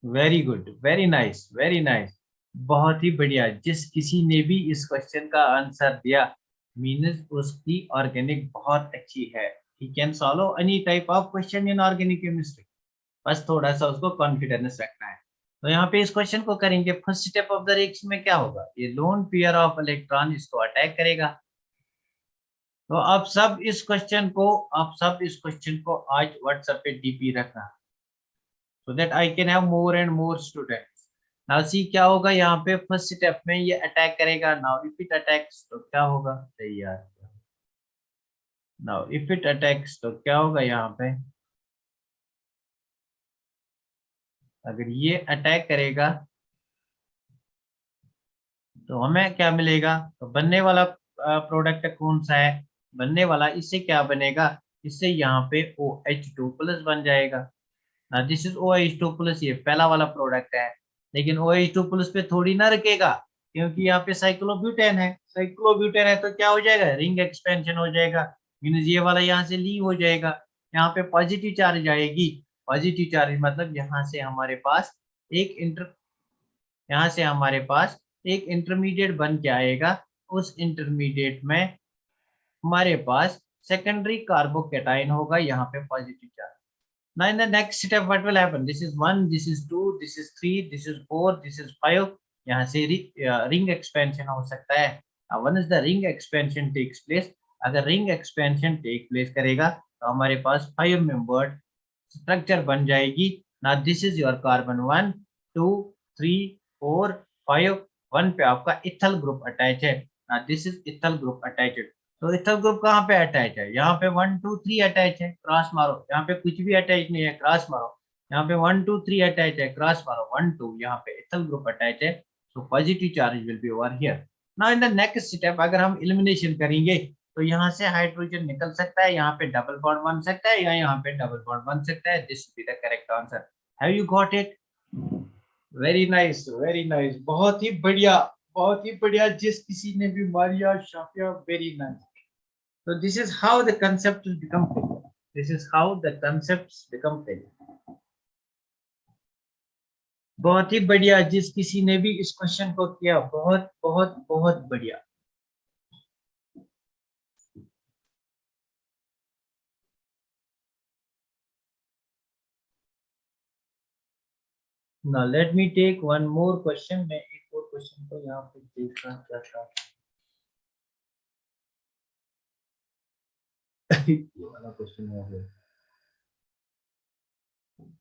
Very good, very nice, very nice. बहुत ही बढ़िया। जिस किसी ने भी इस क्वेश्चन का आंसर दिया मीन्स उसकी ऑर्गेनिक बहुत अच्छी है। He can solve any type of question in organic chemistry. बस थोड़ा सा उसको कॉन्फिडेंस रखना है। तो यहाँ पे इस क्वेश्चन को करेंगे। First step of the reaction में क्या होगा, ये लोन पेयर ऑफ इलेक्ट्रॉन इसको अटैक करेगा। तो आप सब इस क्वेश्चन को आज व्हाट्सएप पे डीपी रखना, so that I can have more and more students. Now see क्या होगा यहाँ पे फर्स्ट स्टेप में ये अटैक करेगा। नाउ इफ इट अटैक्स तो क्या होगा, तैयार। नाउ इफ इट अटैक्स तो क्या होगा यहाँ पे, अगर ये अटैक करेगा तो हमें क्या मिलेगा। तो बनने वाला प्रोडक्ट कौन सा है, बनने वाला इससे क्या बनेगा, इससे यहाँ पे OH2 प्लस बन जाएगा। दिस इज OH2 प्लस, ये पहला वाला प्रोडक्ट है। लेकिन OH2 प्लस पे थोड़ी ना रखेगा, क्योंकि यहाँ पे साइक्लोब्यूटेन है। साइक्लोब्यूटेन है तो क्या हो जाएगा, रिंग एक्सपेंशन हो जाएगा। मीन्स ये वाला यहाँ से लीव हो जाएगा। यहाँ पे पॉजिटिव चार्ज आएगी। पॉजिटिव चार्ज मतलब यहाँ से हमारे पास एक इंटर यहाँ से हमारे पास एक इंटरमीडिएट बन के आएगा। उस इंटरमीडिएट में हमारे पास सेकेंडरी कार्बोकेटाइन होगा, यहाँ पे positive charge. Now in the next step what will happen, this is 1, this is 2, this is 3, this is 4, this is 5। यहाँ से रिंग एक्सपेंशन हो सकता है। once the ring expansion takes place, अगर रिंग एक्सपेंशन टेक प्लेस करेगा तो हमारे पास 5 membered structure बन जाएगी। ना दिस इज योर कार्बन 1 2 3 4 5। 1 पे आपका इथल ग्रुप अटैच है। ना दिस इज इथल ग्रुप अटैच्ड। तो इथल ग्रुप कहाँ पे अटैच है, यहाँ पे 1 2 3 अटैच है, क्रॉस मारो। यहाँ पे कुछ भी अटैच नहीं है, क्रॉस मारो। यहाँ पे 1 2 3 अटैच है, क्रॉस मारो। 1 2 यहाँ पे इथल ग्रुप अटैच है। So positive charge will be over here. Now in the next step अगर हम एलिमिनेशन करेंगे तो यहाँ से हाइड्रोजन निकल सकता है, यहाँ पे डबल बॉन्ड बन सकता है, या यहाँ पे डबल बॉन्ड बन सकता है। This will be the correct answer. Have you got it? Very nice, very nice. बहुत ही बढ़िया, बहुत ही बढ़िया। जिस किसी ने भी Maria Shafia, very nice. So this is how the concepts become clear. This is how the concepts become clear. बहुत ही बढ़िया। जिस किसी ने भी इस क्वेश्चन को किया, बहुत बहुत बहुत बढ़िया। Now let me take one more question. मैं एक और क्वेश्चन को यहाँ पे देखना चाहता हूँ। ये वाला क्वेश्चन हो गया।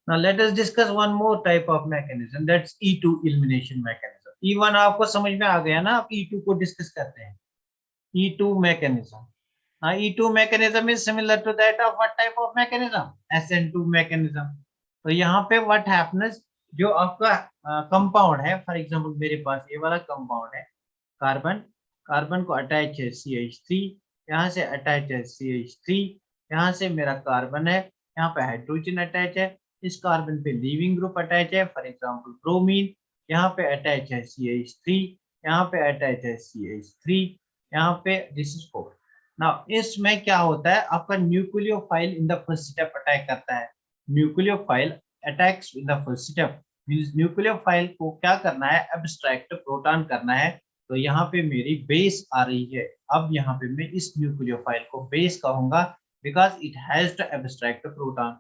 Now let us discuss one more type of mechanism, that's E2 elimination mechanism. E1 आपको समझ में आ गया ना, आप E2 को डिस्कस करते हैं। E2 mechanism. Now E2 mechanism is similar to that of what type of mechanism? SN2 mechanism. तो यहाँ पे what happens, जो आपका कंपाउंड है, फॉर एग्जांपल मेरे पास ये वाला कंपाउंड है, कार्बन। कार्बन को अटैच है CH3, यहाँ से अटैच है CH3, यहाँ से मेरा कार्बन है, यहाँ पे हाइड्रोजन अटैच है। इस कार्बन पे लीविंग ग्रुप अटैच है, फॉर एग्जांपल ब्रोमीन। यहाँ पे अटैच है CH3, यहाँ पे अटैच है CH3, यहाँ पे दिस इज 4। नाउ इसमें क्या होता है, आपका nucleophile in the first step attack करता है। Nucleophile attacks in the first step, means nucleophile को क्या करना है, एब्स्ट्रैक्ट प्रोटॉन करना है। तो यहाँ पे मेरी बेस आ रही है। अब यहाँ पे मैं इस न्यूक्लियोफाइल को बेस कहूंगा, because it has to abstract proton.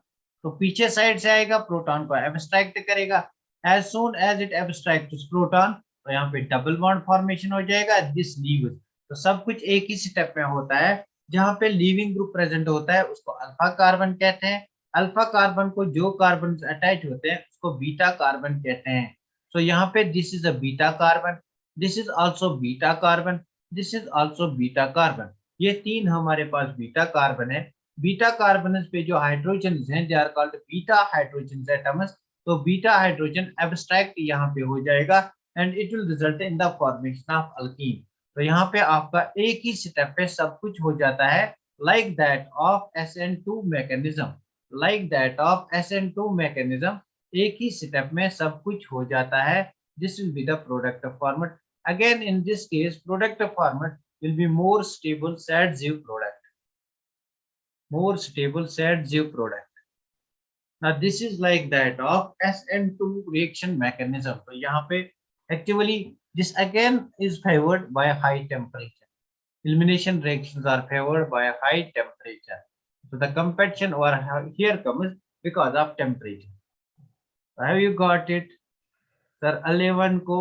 तो पीछे साइड से आएगा, प्रोटॉन को एब्स्ट्रैक्ट करेगा। As soon as it abstracts proton, तो यहाँ पे डबल बॉन्ड फॉर्मेशन हो जाएगा, दिस लीव्स। तो सब कुछ एक ही स्टेप में होता है। जहाँ पे लीविंग ग्रुप प्रेजेंट होता है उसको अल्फा कार्बन कहते हैं। अल्फा कार्बन को जो कार्बन अटैच होते हैं उसको बीटा कार्बन कहते हैं। सो यहाँ पे this is a beta carbon, this is also beta carbon, this is also beta carbon. ये तीन हमारे पास बीटा कार्बन है। बीटा कार्बन पे जो हाइड्रोजन हैं they are called beta hydrogen atoms. तो बीटा हाइड्रोजन एब्स्ट्रैक्ट यहाँ पे हो जाएगा and it will result in the formation of alkene. तो यहाँ पे आपका एक ही स्टेप पे सब कुछ हो जाता है, like that of SN2 mechanism, like that of SN2 mechanism. एक ही स्टेप में सब कुछ हो जाता है। This will be the product format. Again in this case product format will be more stable Z-Ziv product, more stable Z-Ziv product. Now this is like that of SN2 reaction mechanism. तो यहाँ पे actually this again is favored by high temperature. Elimination reactions are favored by a high temperature. So the competition over here comes because of temperature. Have you got it? Sir 11 को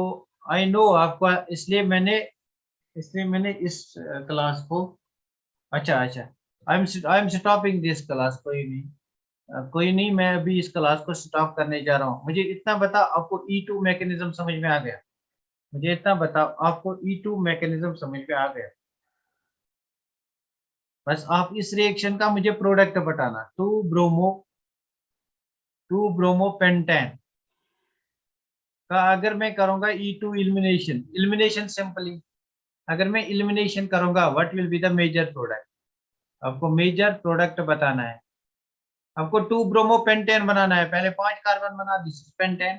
I know आपका, इसलिए मैंने इस class को, अच्छा अच्छा, आई am stopping this class. कोई नहीं, मैं अभी इस क्लास को स्टॉप करने जा रहा हूँ। मुझे इतना बताओ आपको E2 मैकेनिज्म समझ में आ गया? मुझे इतना बताओ आपको E2 मैकेनिज्म समझ में आ गया? बस आप इस रिएक्शन का मुझे प्रोडक्ट बताना। 2 ब्रोमो पेंटेन का अगर मैं करूंगा E2 इलिमिनेशन, इलिमिनेशन सिंपली अगर मैं इलिमिनेशन करूंगा what will be the major product? आपको मेजर प्रोडक्ट बताना है। आपको 2 ब्रोमो पेंटेन बनाना है। पहले 5 कार्बन बना, दिस इज पेंटेन।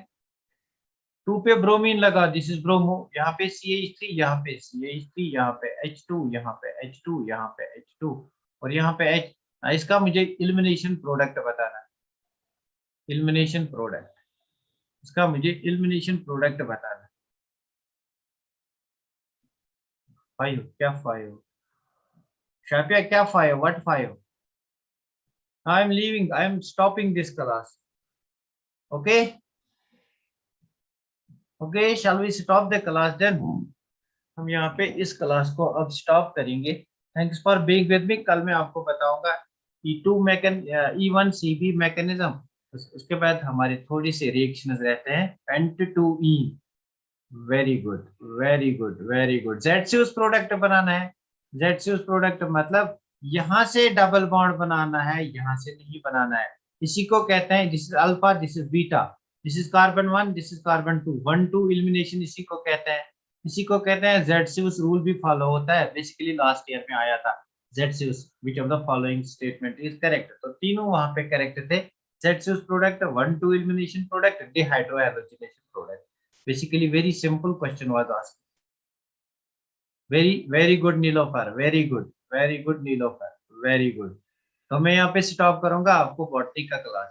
2 पे ब्रोमीन लगा, दिस इज ब्रोमो। यहाँ पे CH3, यहाँ पे CH3, यहाँ पे H2, यहाँ पे H2, यहाँ पे H2 और यहाँ पे H। इसका मुझे इलिमिनेशन प्रोडक्ट बताना है। इलिमिनेशन प्रोडक्ट, इसका मुझे इलिमिनेशन प्रोडक्ट बताना है। 5 क्या 5? शापिया क्या 5? What 5? I am leaving, I am stopping this class. Okay okay, shall we stop the class then? हम यहाँ पे इस क्लास को अब स्टॉप करेंगे। Thanks for being with me. कल मैं आपको बताऊंगा E1 CB मैकेनिज्म। उसके बाद हमारे थोड़ी सी रिएक्शन रहते हैं Pent2E। Very good very good very good. Z-Ziv product बनाना है। Z-Ziv प्रोडक्ट मतलब यहाँ से डबल बॉन्ड बनाना है, यहाँ से नहीं बनाना है। इसी को कहते हैं, this is alpha, this is beta, this is carbon 1, this is carbon 2, 1-2 elimination इसी को कहते हैं। इसी को कहते हैं Z-Ziv रूल भी फॉलो होता है। बेसिकली लास्ट ईयर में आया था Z-Ziv which of the following statement is correct। तो तीनों वहां पे करेक्ट थे। Z-Ziv product, 1-2 elimination product, dehydrohalogenation product. Basically very simple question was asked। very good Nilofer, very good Nilofer, very good। तो मैं यहाँ पे स्टॉप करूंगा, आपको बॉटनी का क्लास